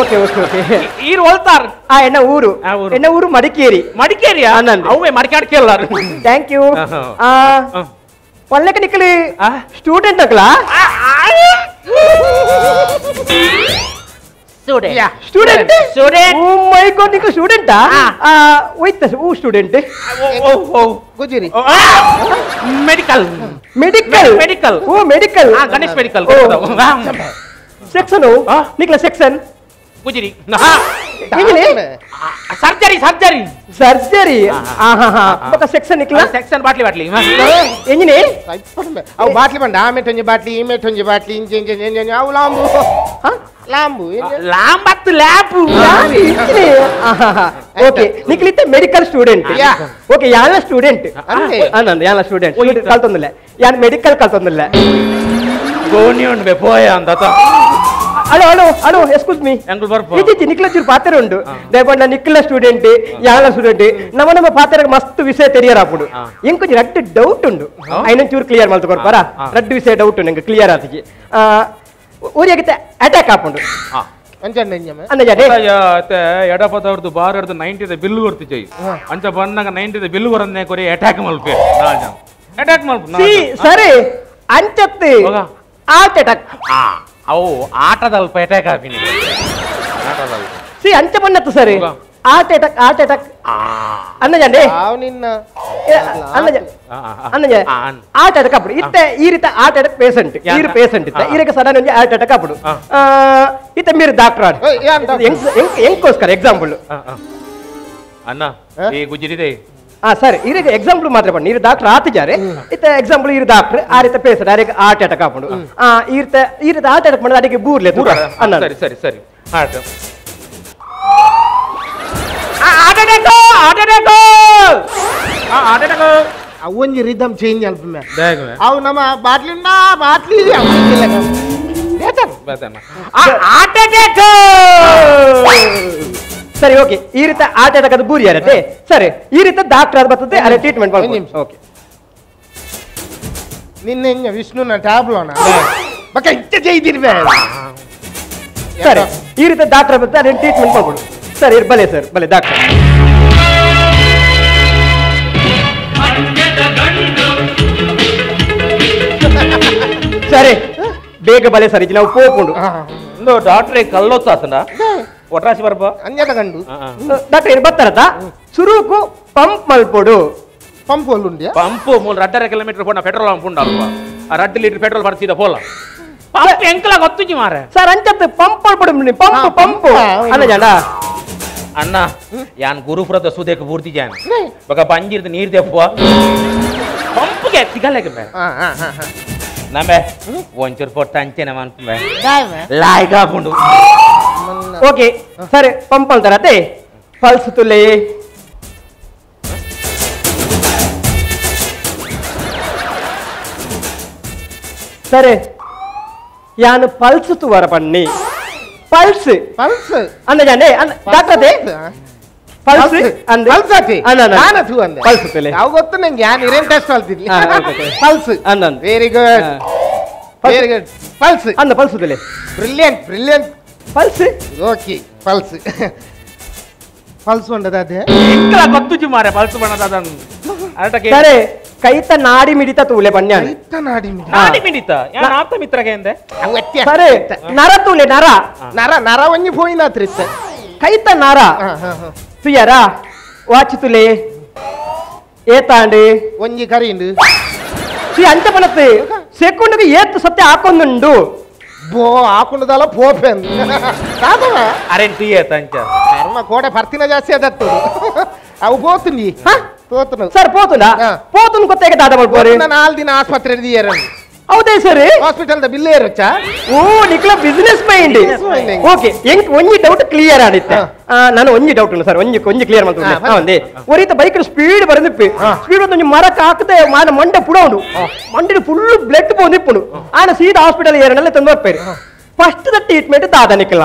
ಓಕೆ ಓಕೆ ಓಕೆ ಈರ್ ಹೋಲ್ತಾರ್ என்ன ஊரு மடிக்கேரி ಮಡಿಕೇರಿಯಾ ಅಣ್ಣನ್ ಅವೇ ಮಡಿಕಾಡ್ ಕೇಳಾರ ಥ್ಯಾಂಕ್ ಯು ಪಲ್ಲಕ ನಿಕ್ಕಲಿ ಸ್ಟೂಡೆಂಟ್ ಅಕ್ಲಾ ಸ್ಟೂಡೆಂಟ್ ಓ ಮೈ ಗಾಡ್ ನಿಕ್ಕ ಸ್ಟೂಡೆಂಟಾ ವೈತ್ ಓ ಸ್ಟೂಡೆಂಟ್ ಗುಜರಿ medical medical medical oh medical Ganesh medical section ನಿಕ್ಕಲ ಸೆಕ್ಷನ್ ಗುಜರಿ ಸರ್ಜರಿ ಸರ್ಜರಿ ಸರ್ಜರಿ ఒక సెక్షన్ నికలా సెక్షన్ బాట్లి బాట్లి ఎంజిని అవు బాట్లి బండ ఆమె టొంజి బాట్లి ఈమె టొంజి బాట్లి ఇంజి ఇంజి ఇంజి అవు లాంబు లాంబు లాంబత్ ల్యాబ్ ఓకే నికలితే మెడికల్ స్టూడెంట్ ఓకే యాన స్టూడెంట్ అనంద యాన స్టూడెంట్ కల్తొందలే యాన మెడికల్ కల్తొందలే ಗೋನಿ ಉಂಡು ಪೋಯ ಅಂತ hello hello hello excuse me ಇತ್ತೀಚೆ ನಿಕ್ಲ ಚೂರು ಪಾತ್ರ ಉಂಟು ದಯಪಂಡ ನಿಕ್ಲ ಸ್ಟೂಡೆಂಟ್ ಯಾನ ಸ್ಟೂಡೆಂಟ್ ನಮ್ಮ ಪಾತ್ರ ಮಸ್ತ್ ವಿಷಯ ತೆರಿಯರಾಪುಡು ಇಂಗ್ ಕೊಂಚ ರಡ್ಡು ಡೌಟ್ ಉಂಡು ಐನ ಚೂರು ಕ್ಲಿಯರ್ ಮಾಡ್ತು ಕೊಡ್ಪಾರ ರಡ್ಡು ವಿಷಯ ಡೌಟ್ ಉಂಡು ನಂಗೆ ಕ್ಲಿಯರ್ ಆತಿಗೆ ಊರಿಯಾಗಿತ್ತೆ ಅಟ್ಯಾಕ್ ಹಾಕೊಂಡು ಎಡಪದವ್ರದ್ದು ಬಾರ್ ಹಿಡ್ದು 90 ಬಿಲ್ ಕೊಡ್ತಿದ್ದೆ ಅಂಚ ಬಂದಾಗ 90 ಬಿಲ್ ಬರನ್ನೇ ಕೊರಿ ಅಟ್ಯಾಕ್ ಮಲ್ಪೆ ಅಟ್ಯಾಕ್ ಮಲ್ಪ ಸರಿ ಅಂಚತ್ತಿ ಆರ್ಟ್ ಅಟ್ಯಾಕ್ ಅವು ಆಟದಲ್ಪ ಅಟ್ಯಾಕ್ ಹಾಕಿನಿ ಆಟದಲ್ಪ ಸಿ ಅಂಚ ಬಣ್ಣತ್ತು ಸರಿ ಆರ್ಟ್ ಅಟ್ಯಾಕ್ ಅನ್ನಜಂಡೆ ನಿನ್ನ ಅನ್ನಜ ಆರ್ಟ್ ಅಟ್ಯಾಕ್ ಅప్పుడు ಇತ್ತೆ ಈ ರೀತಿ ಆರ್ಟ್ ಅಟ್ಯಾಕ್ ಪೇಷಂಟ್ ಈರು ಪೇಷಂಟ್ ಇತ್ತೆ ಈರಿಗೆ ಸಡನ್ ಒಂದು ಆರ್ಟ್ ಅಟ್ಯಾಕ್ ಅప్పుడు ಇತ್ತೆ మీరు డాక్టర్ ఎంకోస్కర్ ఎగ్జాంపుల్ ಅಣ್ಣ ಈ ಗುಜ್ರಿದೆ ಸರಿ ಇರಿಗೆ ಎಕ್ಸಾಂಪಲ್ ಮಾತ್ರ ಬನ್ನಿ ಇರು ಡಾಕ್ಟರ್ ಆತಿದ್ದಾರೆ ಇತ್ತ ಎಕ್ಸಾಂಪಲ್ ಇರು ಡಾಕ್ಟರ್ ಆ ರೀತಿ ಪೇಸಡ್ ಅದಕ್ಕೆ ಹಾರ್ಟ್ ಅಟ್ಯಾಕ್ ಹಾಕೊಂಡು ಈ ರೀತಿ ಹಾರ್ಟ್ ಅಟ್ಯಾಕ್ ಮಾಡಿದ್ರೆ ಅದಕ್ಕೆ ಬೂರ್ಲೆ ಸರಿ ಸರಿ ಸರಿ ಹಾರ್ಟ್ ಒಂಜಿ ರಿದಮ್ ಚೇಂಜ್ ಅಲ್ಪ ಅವು ನಮ್ಮ ಬಾಟ್ಲಿಂದ ಬಾಟ್ಲಿ ಸರಿ ಓಕೆ ಈ ರೀತಿ ಹಾರ್ಟ್ ಅಟ್ಯಾಕ್ ಅದು ಬೂರಿ ಇರತ್ತೆ ಸರಿ ಈ ರೀತಿ ಡಾಕ್ಟರ್ ಅದು ಬರ್ತದೆ ಅದೇ ಟ್ರೀಟ್ಮೆಂಟ್ ಓಕೆ ನಿನ್ನೆ ವಿಷ್ಣುನ ಟ್ಯಾಬ್ಲೋನ ಬಕ್ಕ ಇಚ್ಚೆ ಜೈದಿರ್ಬೇ ಸರಿ ಈ ರೀತಿ ಡಾಕ್ಟರ್ ಬರ್ತದೆ ಅದೇ ಟ್ರೀಟ್ಮೆಂಟ್ ಮಾಡ್ಬೋದು ಸರಿ ಬಲೆ ಸರ್ ಬಲೆ ಡಾಕ್ಟರ್ ಸರಿ ಬೇಗ ಬಲೆ ಸರಿ ನಾವು ಪೋಪುಂಡು ಡಾಕ್ಟ್ರೆ ಕಲ್ಲೊತ್ತಾತನ ಒಟ್ರಾಸಿ ಬರ್ಬ ಅಂಜದ ಗಂಡು ಡಾಕ್ಟರ್ ಏನು ಬರ್ತಾರತ್ತ ಸುರುಕು ಪಂಪ್ ಮಲ್ಪೋಡು ಪಂಪ್ ಒಳ್ಳುಂಡ್ಯಾ ಪಂಪ್ 2.5 ಕಿಲೋಮೀಟರ್ ಪೋಣ ಪೆಟ್ರೋಲ್ ಪಂಪ್ ಉಂಡಲ್ವಾ 2 ಲೀಟರ್ ಪೆಟ್ರೋಲ್ ಬರ್ತಿದ ಪೋಲ ಪಂಪ್ ಎಂಕಲ ಗೊತ್ತುಜಿ ಮಾರೆ ಸರ್ ಅಂಚತ್ತೆ ಪಂಪ್ ಮಲ್ಪೋಡು ಪಂಪ್ ಪಂಪ್ ಅಲ್ಲ ಜನ ಅಣ್ಣ ಯಾನ್ ಗುರುಪುರದ ಸುದೇಕ ಪೂರ್ತಿ ಜಾನ ಬಕ ಪಂಜಿರ್ದ ನೀರ್ ದೆಪ್ಪುವ ಪಂಪ್ಗೆ ಸಿಗಲೇಕ ಬೇ ನಮೆ ಒಂಚೂರು ಪೊಟ್ಟ ಅಂಚೆನ ಮನ್ಪೆ ಲಾಯ್ಗ ಹಾಕೊಂಡು ಓಕೆ ಸರಿ ಪಂಪ್ ಅಂತಾರತ್ತೆ ಪಲ್ಸ್ ತುಲೆ ಸರಿ ಯಾನು ಪಲ್ಸ್ ತುವರ ಪಣ್ಣಿ ಪಲ್ಸ್ ಪಲ್ಸ್ ಅಂದೆ ಡಾಕ್ಟರ್ ಪಲ್ಸ್ ಅಂದೆ ಪಲ್ಸ್ ಆತಿ ನಾನು ತೂ ಅಂದೆ ಪಲ್ಸ್ ತುಲೆ ಯಾವ ಗೊತ್ತು ನಂಗೆ ಯಾನ್ ಇರೇನ್ ಟೆಸ್ಟ್ ಮಾಡ್ತಿದ್ಲಿ ಪಲ್ಸ್ ಅಂದ very good very good pulse ಅಂದ ಪಲ್ಸ್ ತುಲೆ brilliant brilliant pulse okay pulse pulse ಉಂಡದಾದೆ ಎಂಕಲ ಗೊತ್ತುಜಿ ಮಾರೆ ಪಲ್ಸ್ ಬಣ್ಣದ ಅರಟಕ್ಕೆ ಸರಿ ಕೈತ ನಾಡಿ ಮಿಡಿತ ತೂಲೆ ಬನ್ಯ ಕೈತ ನಾಡಿ ಮಿಡಿತ ಯಾನ ಆಪ್ತ ಮಿತ್ರಗೆ ಎಂದೆ ಸರಿ ನರ ತೂಲೆ ನರ ನರ ನರ ಒಂಜಿ ಪೋಯಿನಾತ್ರಿತ್ತ ಕೈತ ನರ ತುಯ್ಯರ ವಾಚ್ ತುಲೆ ಏತಾಂಡು ಒಂಜಿ ಕರಿಂಡು ಅಂಚ ಪಣತ್ತು ಸೆಕೆಂಡ್ಗೆ ಏತ್ತು ಸತ್ಯ ಹಾಕೊಂದುಂಡು ಬೋ ಹಾಕೊಂಡದಲ್ಲ ಪೋಪೆ ಅರೆನ್ ತುಯ್ಯ ತಂಚ ಕರ್ಮ ಕೋಡೆ ಪರ್ತಿನ ಜಾಸ್ತಿ ಅದತ್ತು ಅವು ಪೋತುಂಡಿ ಪೋತುನು ಸರ್ ಪೋತುಂಡ ಪೋತುನ್ ಕೊತ್ತೇಗೆ ದಾದ ಮಾಡ್ಬೋರಿ 4 ದಿನ ಆಸ್ಪತ್ರೆ ಹಿಡಿಯರನ್ನು ಹೌದೇ ಸರಿ ಹಾಸ್ಪಿಟಲ್ ದ ಬಿಲ್ ಏರಚ್ಚಾ ಓ ನಿಕ್ಲ ಬಿಸಿನೆಸ್ ಮೈಂಡ್ ಓಕೆ ಎಂಕ್ ಒಂಜಿ ಡೌಟ್ ಕ್ಲಿಯರ್ ಆದಿತ್ತೆ ನಾನು ಒಂಜಿ ಡೌಟ್ ಉಂಟು ಸರ್ ಒಂಜಿ ಕ್ಲಿಯರ್ ಮಾಡ್ತೀನಿ ಒಂದೇ ಒರಿತ ಬೈಕ್ ಸ್ಪೀಡ್ ಬರದಿಪ್ಪಿ ಸ್ಪೀಡ್ ಒಂದು ಮರಕ ಹಾಕದೆ ಮಾನ ಮಂಡೆ ಪುಡ ಉಂಡು ಮಂಡಿ ಫುಲ್ ಬ್ಲಡ್ ಬಂದಿಪ್ಪುಡು ಆನ ಸೀದಾ ಹಾಸ್ಪಿಟಲ್ ಏರನೆಲ್ಲ ತಂದು ಬರ್ಪೇರಿ ಫಸ್ಟ್ ದ ಟ್ರೀಟ್ಮೆಂಟ್ ದಾದ ನಿಕ್ಲ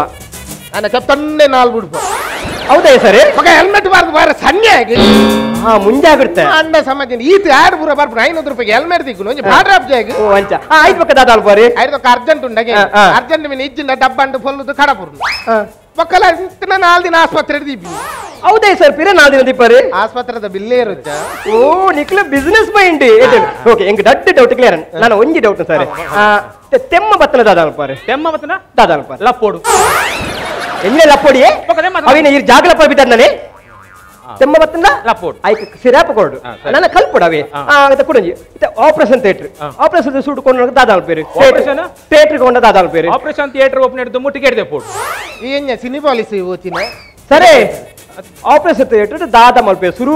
ಆನ ಕತ್ತನ್ನೆ ನಾಲ್ ಬಿಡ್ಬೋ ಹೌದೇ ಸರಿ ಮಗ ಹೆಲ್ಮೆಟ್ ಬಾರ್ದು ಬಾರ ಸನ್ನೆ ಆಗಿ ಮುಂಜಾಗ್ರತೆ ಅಂಡ ಸಮಾಜ ಈತ ಯಾರು ಪೂರ ಬರ್ಬೋದು 500 ರೂಪಾಯಿ ಹೆಲ್ಮೆಟ್ ದಿಕ್ಕುನು ಒಂಜಿ ಬಾಡ್ರ ಅಬ್ಜಾಗಿ ಓ ಅಂಚ ಆಯ್ತು ಪಕ್ಕ ದಾದ ಅಲ್ಬಾರಿ ಆಯ್ತು ಅರ್ಜೆಂಟ್ ಉಂಡಗೆ ಅರ್ಜೆಂಟ್ ಮೀನ್ ಇಜ್ಜಿನ ಡಬ್ಬ ಅಂಡು ಫೊಲ್ಲುದು ಕಡಪುರು ಮಕ್ಕಳ 4 ದಿನ ಆಸ್ಪತ್ರೆ ಹಿಡಿದಿಬ್ಬಿ ಹೌದೇ ಸರ್ ಪಿರ 4 ದಿನ ದಿಪ್ಪರಿ ಆಸ್ಪತ್ರೆದ ಬಿಲ್ಲೇ ಇರುತ್ತ ಓ ನಿಕ್ಲ ಬಿಸಿನೆಸ್ ಮೈಂಡ್ ಓಕೆ ಎಂಗ್ ದಡ್ಡ ಡೌಟ್ ಕ್ಲಿಯರ್ ನಾನು ಒಂಜಿ ಡೌಟ್ ಸರ್ ತೆಮ್ಮ ಬತ್ತನ ದಾದ ಅಲ್ಪಾರಿ ತೆಮ್ಮ ಬತ್ತನ ದಾದ ಅಲ್ಪಾರಿ ಲಪ್ಪೋಡು ಎಣ್ಣೆ ಲಪ್ಪೋಡಿ ಅವಿನ ಈ ಜಾಗಲ ಪರ್ಬಿದ್ದಾನೆ ನಾನೇ ತೆಮ್ಮ ಬತ್ತನ ಲಪ್ಪೋಡು ಆಯ್ತು ಸಿರಾಪ ಕೊಡು ನನ್ನ ಕಲ್ಪುಡ ಅವೆ ಕೊಡಂಜಿ ಆಪರೇಷನ್ ಥಿಯೇಟರ್ ಆಪರೇಷನ್ ಸೂಟ್ ಕೊಂಡು ದಾದ ಅಲ್ಪೇರಿ ಥಿಯೇಟರ್ ಕೊಂಡ ದಾದ ಅಲ್ಪೇರಿ ಆಪರೇಷನ್ ಥಿಯೇಟರ್ ಓಪನ್ ಹಿಡಿದು ಟಿಕೆಟ್ ದೆಪ್ಪೋಡು ಏನ್ಯ ಸಿನಿ ಪಾಲಿಸಿ ಓತಿನ ಸರಿ ಆಪರೇಷನ್ ಥಿಯೇಟರ್ ದಾದ ಮಲ್ಪೇರಿ ಸುರು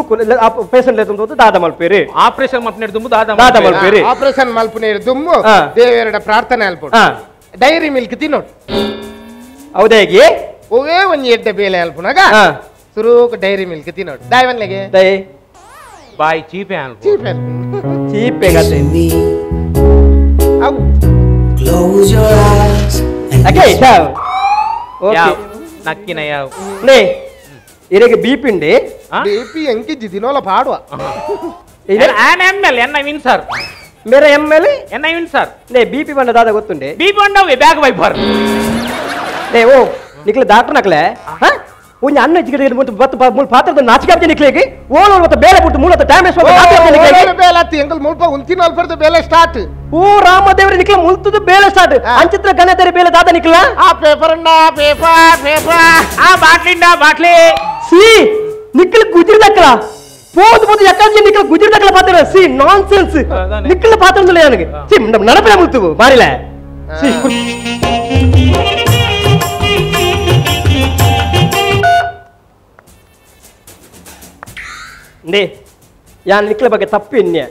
ಪೇಷಂಟ್ ಲೆತ್ತಂತ ದಾದ ಮಲ್ಪೇರಿ ಆಪರೇಷನ್ ಮಲ್ಪನೆ ದುಮ್ಮು ದಾದ ಮಲ್ಪೇರಿ ಆಪರೇಷನ್ ಮಲ್ಪನೆ ದುಮ್ಮು ದೇವರ ಪ್ರಾರ್ಥನೆ ಅಲ್ಪೋಡು ಡೈರಿ ಮಿಲ್ಕ್ ತಿನ್ನೋಡು ಹೌದೇ ಓವೇ ಒಂಜಿ ಎಡ್ಡೆ ಬೇಲೆ ಅಲ್ಪುನಾಗ ಸುರೂಕ್ ಡೈರಿ ಮಿಲ್ಕ್ ತಿನ್ನೋಡು ದೈವನ್ಲೆಗೆ ದೈ ಬಾಯ್ ಚೀಪೆ ಅಲ್ಪು ಚೀಪೆ ಗತೆ ಅವು Close your eyes and okay ಸಾವ್ ಓಕೆ ನಕ್ಕಿನ ಯಾವ ನೇ ಇರೆಗೆ ಬಿಪಿ ಉಂಡೆ ಬಿಪಿ ಎಂಕಿಜ್ಜಿ ದಿನೋಲ ಪಾಡುವ ಆನ್ ಎಂಎಲ್ ಎನ್ನ ವಿನ್ ಸರ್ ಮೇರೆ ಎಂಎಲ್ ಎನ್ನ ವಿನ್ ಸರ್ ನೇ ಬಿಪಿ ಬಂಡ ದಾದ ಗೊತ್ತುಂಡೆ ಬಿಪಿ ಬಂಡವೆ ಬ್ಯಾಗ್ ವೈಪರ್ ನೇ ಓ ನಿಕ್ಲೆ ಡಾಕ್ಟರ್ ನಕ್ಲೆ ಹಾ ಒಂಜಿ ಅನ್ನ ಜಿಗಡೆ ಮುಟ್ಟು ಬತ್ತು ಮೂಲ ಪಾತ್ರದ ನಾಚಿಕಾಪ್ತಿ ನಿಕ್ಲೆಗೆ ಓಲೋ ಮತ್ತೆ ಬೇಲೆ ಬಿಟ್ಟು ಮೂಲತ ಡ್ಯಾಮೇಜ್ ಬೇಲೆ ಅತ್ತಿ ಎಂಕಲ್ ಮುಲ್ಪ ಉಂತಿನ ಅಲ್ಪರ್ದ ಬೇಲೆ ಸ್ಟಾರ್ಟ್ ಓ ರಾಮದೇವ್ರ ನಿಕ್ಲ ಮುಲ್ತದ ಬೇಲೆ ಸ್ಟಾರ್ಟ್ ಅಂಚಿತ್ರ ಗಣೇತರ ಬೇಲೆ ದಾದ ನಿಕ್ಲ ಆ ಪೇಪರ್ ಅಣ್ಣ ಪೇಪರ್ ಆ ಬಾಟ್ಲಿ ಸಿ ನಿಕ್ಲ ಗುಜಿರ್ ದಕ್ಕಲ ಪೋದು ಯಾಕಂದ್ರೆ ನಿಕ್ಲ ಗುಜಿರ್ ದಕ್ಕಲ ಪಾತ್ರ ಸಿ ನಾನ್ ಸೆನ್ಸ್ ನಿಕ್ಲ ಪಾತ್ರ ನನಗೆ ಸಿ ನಡಪೆ ಮುಲ್ತು ಮಾರಿಲ್ಲ ಸಿ ನೇ ಯಾನ್ ನಿಕ್ಲ ಬಗ್ಗೆ ತಪ್ಪು ಎನ್ನೆ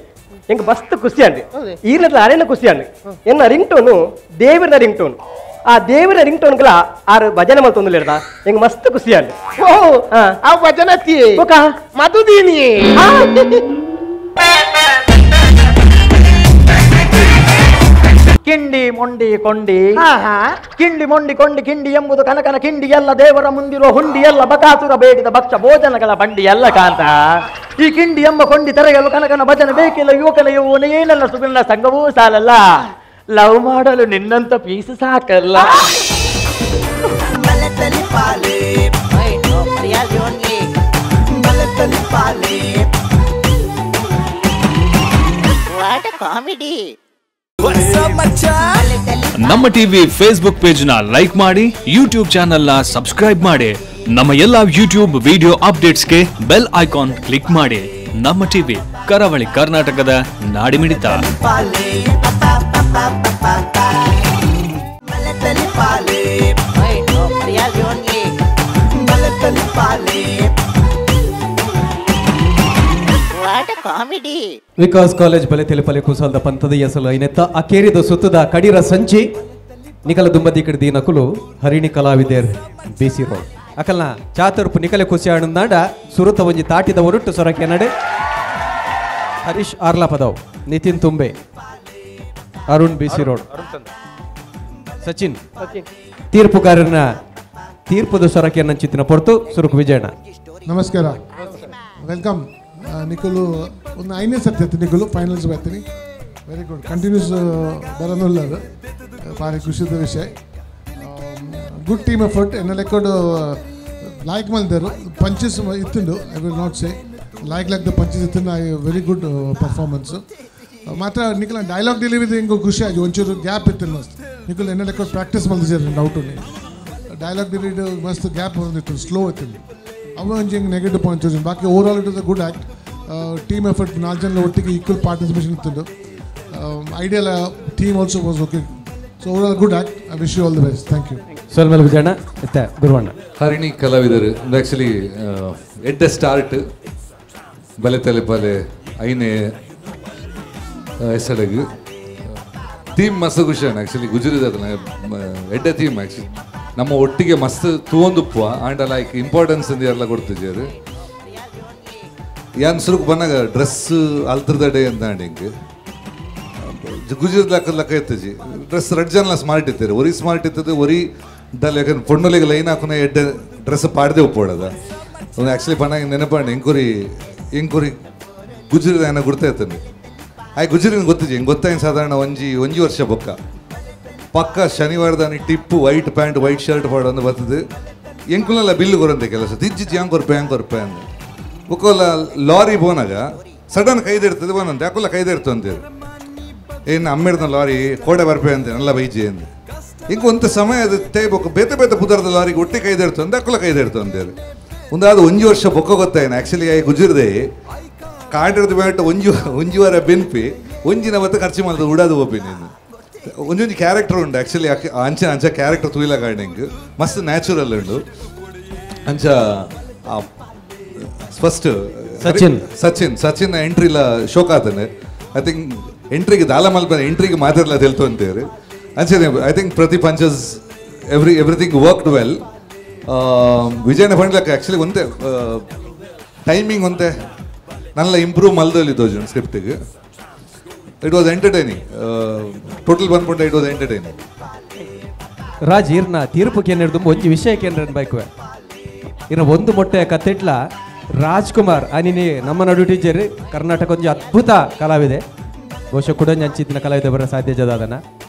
ಎಂಗೆ ಮಸ್ತ್ ಖುಷಿ ಅಂಡಿ ಈರ್ಲ ಅರೇನ ಖುಷಿ ಅಂಡಿ ಎನ್ನ ರಿಂಗ್ ಟೋನು ದೇವರ ರಿಂಗ್ ಟೋನ್ ಆ ದೇವರ ರಿಂಗ್ ಟೋನ್ಗಳ ಆರು ಭಜನೆ ಮಲ್ತೊಂದು ಹೇಳ್ದ ಎಂಗೆ ಮಸ್ತ್ ಖುಷಿ ಅಂಡಿ ಓ ಆ ಭಜನತಿ ಓಕ ಮಧುದೀನಿ ಕಿಂಡಿ ಮೊಂಡಿ ಕೊಂಡಿ ಕಿಂಡಿ ಮೊಂಡಿ ಕೊಂಡಿ ಕಿಂಡಿ ಎಂಬುದು ಕನಕನ ಕಿಂಡಿ ಎಲ್ಲ ದೇವರ ಮುಂದಿರುವ ಹುಂಡಿ ಎಲ್ಲ ಬಕಾಸುರ ಬೇಡಿದ ಭಕ್ಷ ಭೋಜನಗಳ ಬಂಡಿ ಎಲ್ಲ ಕಾಂತ ಈ ಕಿಂಡಿ ಎಂಬ ಕೊಂಡಿ ತೆರೆಯಲು ಕನಕನ ಭಜನೆ ಬೇಕಿಲ್ಲ ಯುವಕನ ಯುವನ ಏನೆಲ್ಲ ಸುಗಂಧ ಸಂಘವೂ ಸಾಲಲ್ಲ ಲವ್ ಮಾಡಲು ನಿನ್ನಂತ ಪೀಸು ಸಾಕಲ್ಲ ಕಾಮಿಡಿ ನಮ್ಮ ಟಿವಿ ಫೇಸ್ಬುಕ್ ಪೇಜ್ ನ ಲೈಕ್ ಮಾಡಿ ಯೂಟ್ಯೂಬ್ ಚಾನೆಲ್ ನ ಸಬ್ಸ್ಕ್ರೈಬ್ ಮಾಡಿ ನಮ್ಮ ಎಲ್ಲಾ ಯೂಟ್ಯೂಬ್ ವಿಡಿಯೋ ಅಪ್ಡೇಟ್ಸ್ಗೆ ಬೆಲ್ ಐಕಾನ್ ಕ್ಲಿಕ್ ಮಾಡಿ. ನಮ್ಮ ಟಿವಿ ಕರಾವಳಿ ಕರ್ನಾಟಕದ ನಾಡಿಮಿಡಿತ. ವಿಕಾಸ್ ಕಾಲೇಜ್ ಬಲೆ ತೆಲುಪಲೆ ಕುಸಲ್ದ ಪಂತದ ಎಸಲು ಐನೆತ್ತ ಅಕೇರಿದ ಸುತ್ತದ ಕಡಿರ ಸಂಚಿ ನಿಕಲ ದುಂಬದಿ ಕಡಿದಿ ನಕುಲು ಹರಿಣಿ ಕಲಾವಿದೇರ್ ಬಿಸಿ ರೋಡ್ ಅಕಲ್ನ ಚಾತುರ್ಪು ನಿಕಲೆ ಖುಷಿ ಆನಂದಾಡ ಸುರುತ ಒಂಜಿ ತಾಟಿದ ಒರುಟ್ಟು ಸೊರಕೆ ನಡೆ ಹರೀಶ್ ಆರ್ಲಾ ಪದವ್ ನಿತಿನ್ ತುಂಬೆ ಅರುಣ್ ಬಿಸಿ ರೋಡ್ ಸಚಿನ್ ತೀರ್ಪುಗಾರನ ತೀರ್ಪುದ ಸೊರಕೆ ಚಿತ್ತಿನ ಪೊರ್ತು ಸುರುಕು ವಿಜಯಣ್ಣ. ನಮಸ್ಕಾರ, ವೆಲ್ಕಮ್. ನಿಖಲು ಒಂದು 5ನೇ ಸತಿ ಆಯ್ತು ನಿಖಲು ಫೈನಲ್ಸ್ ಬರ್ತೀನಿ. ವೆರಿ ಗುಡ್, ಕಂಟಿನ್ಯೂಸ್ ಬರೋದಿಲ್ಲ, ಅದು ಭಾರಿ ಖುಷಿದ ವಿಷಯ. ಗುಡ್ ಟೀಮ್ ಎಫರ್ಟ್ ಎನ್ನ ಲೆಕ್ಕೊಂಡು ಲೈಕ್ ಮಾಡಿದರು ಪಂಚಸ್ ಇತ್ತುಂಡು. I will not say like the punches ಇತ್ತು. I very good performance. ಮಾತ್ರ ನಿಖಲ ಡೈಲಾಗ್ ಡೆಲಿವರಿ ಹಿಂಗೆ ಖುಷಿ ಆಗಿ ಒಂಚೂರು ಗ್ಯಾಪ್ ಇತ್ತು ಮಸ್ತ್. ನಿಖಲು ಎನ್ನ ಲೆಕ್ಕೊಂಡು ಪ್ರಾಕ್ಟೀಸ್ ಮಾಡಿದ್ರು ಡೌಟು ಡೈಲಾಗ್ ಡೆಲಿವರಿ ಮಸ್ತ್ ಗ್ಯಾಪ್ ಬಂದಿತ್ತು, ಸ್ಲೋ ಇತ್ತು. ಅವ ಒಂಚು ಹಿಂಗೆ ನೆಗೆಟಿವ್ ಪಾಯಿಂಟ್ಸ್ ತೋರಿಸಿ. ಬಾಕಿ overall it is a good act. Team effort 4 ಜನ ಒಟ್ಟಿಗೆ ಈಕ್ವಲ್ ಪಾರ್ಟಿಸಿಪೇಷನ್ ಇತ್ತು. Ideal team also was okay. So overall good act. I wish you all the best. Thank you. ಸೋಲ್ಮೇಲ್ ವಿಜಯಣ್ಣ ಇತ್ತೆ ಗುರುವಣ್ಣ. ಹರಿಣಿ ಕಲಾವಿದರು ಆ್ಯಕ್ಚುಲಿ ಎಡ್ಡೆ ಸ್ಟಾರ್ಟ್ ಬಲೆ ತಲೆಪಾಲೆ ಐನೇ ಹೆಸರಿಗೆ ಥೀಮ್ ಮಸ್ತ್ ಖುಷಿಯಣ್ಣ. ಆ್ಯಕ್ಚುಲಿ ಗುಜರಿದ ಎಡ್ಡೆ ಥೀಮ್ ಆ್ಯಕ್ಚುಲಿ ನಮ್ಮ ಒಟ್ಟಿಗೆ ಮಸ್ತ್ ತೂಂದುಪ್ಪುವ ಆಂಡ ಲೈಕ್ ಇಂಪಾರ್ಟೆನ್ಸ್ ಅಂತ ಎಲ್ಲ ಕೊಡ್ತಿದ್ದಾರೆ. ಯಾನ್ ಸುರುಕು ಬಂದಾಗ ಡ್ರೆಸ್ ಅಲ್ತರದ ಡೇ ಅಂತ ಹಿಂಗೆ ಗುಜರಾತ್ ಲೆಕ್ಕ ಇತ್ತಜಿ ಡ್ರೆಸ್ ರೆಡ್ ಜನ ಸ್ಮಾರ್ಟ್ ಇರ್ತಾರೆ. ಒರಿ ಸ್ಮಾರ್ಟ್ ಇರ್ತದೆ, ಒರಿ ಡಲ್. ಯಾಕಂದ್ರೆ ಪೊಣ್ಣೊಲಿಗೆ ಲೈನ್ ಹಾಕೋಣ ಎಡ್ಡೆ ಡ್ರೆಸ್ ಪಾಡ್ದೆ ಒಪ್ಪೋಡದ ಒಂದು ಆ್ಯಕ್ಚುಲಿ ಪಣ್ಣಾಗಿ ನೆನಪಂಡು ಹೆಂಗೆ ಗುಜರಾತ್ ಏನೋ ಗುರ್ತಾ ಇರ್ತಾನೆ. ಆಯ್ ಗುಜರಿನ ಗೊತ್ತಿಜಿ ಹೆಂಗೆ ಗೊತ್ತಾಗ ಸಾಧಾರಣ ಒಂಜಿ ವರ್ಷ ಪಕ್ಕ ಶನಿವಾರದ Tippu white pant white shirt ಪಾಡೊಂದು ಬರ್ತದೆ. ಎಂಕುಲೆಲ್ಲ ಬಿಲ್ಲು ಕೊರಂತೆ ಕೆಲಸ ತಿಜ್ಜಿಜ್ಜಿ ಹ್ಯಾಂಗೆ ಕೊರ್ಪೆ ಅಂದು ಬುಕ್ಕೋಲ್ಲ ಲಾರಿ ಬೋನಾಗ ಸಡನ್ ಕೈದಿರ್ತದೆ ಬಂದಂತೆ ಯಾಕೊಲ್ಲ ಕೈದಿರ್ತು ಅಂತೇಳಿ ಏನು ಅಮ್ಮಿಡ್ದ ಲಾರಿ ಕೋಡೆ ಬರ್ಪೆ ಅಂತೆ ಎಲ್ಲ ಬೈಜಿ ಅಂದೆ ಹಿಂಗೆ ಒಂದು ಸಮಯ ಅದು ತೇಬೇಕು ಬೇತೆ ಬೇತೆ ಪುದರದ ಲಾರಿಗೆ ಒಟ್ಟಿ ಕೈದಿರ್ತು ಅಂದೆ ಅಕ್ಕೊಲ್ಲ ಕೈದಿರ್ತು ಅಂತೇಳಿ ಒಂದಾದ 1 ವರ್ಷ ಬೊಕ್ಕ ಗೊತ್ತಾಯ್ನ. ಆ್ಯಕ್ಚುಲಿ ಗುಜರಿದೆ ಕಾಡಿರ್ದು ಬೇಟ ಒಂಜುವರ ಬೆನ್ಪಿ ಒಂಜಿನ ಬತ್ತ ಖರ್ಚು ಮಾಡ್ದು ಉಡಾದು ಒಪ್ಪಿ ನೀನು ಒಂಜೊಂದು ಕ್ಯಾರೆಕ್ಟರ್ ಉಂಡು. ಆ್ಯಕ್ಚುಲಿ ಅಂಚ ಕ್ಯಾರೆಕ್ಟರ್ ತುಯಿಲ ಗಾರ್ಡಿಂಗ್ ಮಸ್ತ್ ನ್ಯಾಚುರಲ್ ಉಂಡು. ಅಂಚ ಫಸ್ಟ್ ಸಚಿನ್ ಎಂಟ್ರಿಲ ಶೋಕ್ ಆತನೆ. ಐ ಥಿಂಕ್ ಎಂಟ್ರಿಗೆ ದಾಲ ಮಲ್ಪ ಎಂಟ್ರಿಗೆ ಮಾತಾಡಲ ತೆಲ್ತು ಅಂತೇಳಿ ಅಂಚೆ ಐ ಥಿಂಕ್ ಪ್ರತಿ ಪಂಚಸ್ ಎವ್ರಿಥಿಂಗ್ ವರ್ಕ್ಡ್ ವೆಲ್. ವಿಜಯನ ಪಂಡ್ಲಕ್ಕ ಆ್ಯಕ್ಚುಲಿ ಒಂದೇ ಟೈಮಿಂಗ್ ಒಂದೇ ನಲ್ಲ ಇಂಪ್ರೂವ್ ಮಲ್ದಲ್ಲಿ ತೋಜು ಸ್ಕ್ರಿಪ್ಟಿಗೆ. It was entertaining. ಟೋಟಲ್ ಬಂದ್ಬಿಟ್ಟು ಇಟ್ ವಾಸ್ ಎಂಟರ್ಟೈನಿಂಗ್. ರಾಜ್ ಇರ್ನ ತೀರ್ಪು ಕೇಂದ್ರ ಒಂಜಿ ವಿಷಯ ಕೇಂದ್ರ ಬೈಕ್ವೆ ಇನ್ನು ಒಂದು ಮೊಟ್ಟೆಯ ಕತ್ತೆಟ್ಲ ರಾಜ್ಕುಮಾರ್ ಅನಿನಿ ನಮ್ಮ ನಡು ಟೀಚರ್ ಕರ್ನಾಟಕ ಒಂಜಿ ಅದ್ಭುತ ಕಲಾವಿದೆ. ಬಹುಶಃ ಕುಡಂಜಿ ಅಂಚಿತ್ತಿನ ಕಲಾವಿದೆ ಬರೋ ಸಾಧ್ಯ ಜದಾದನ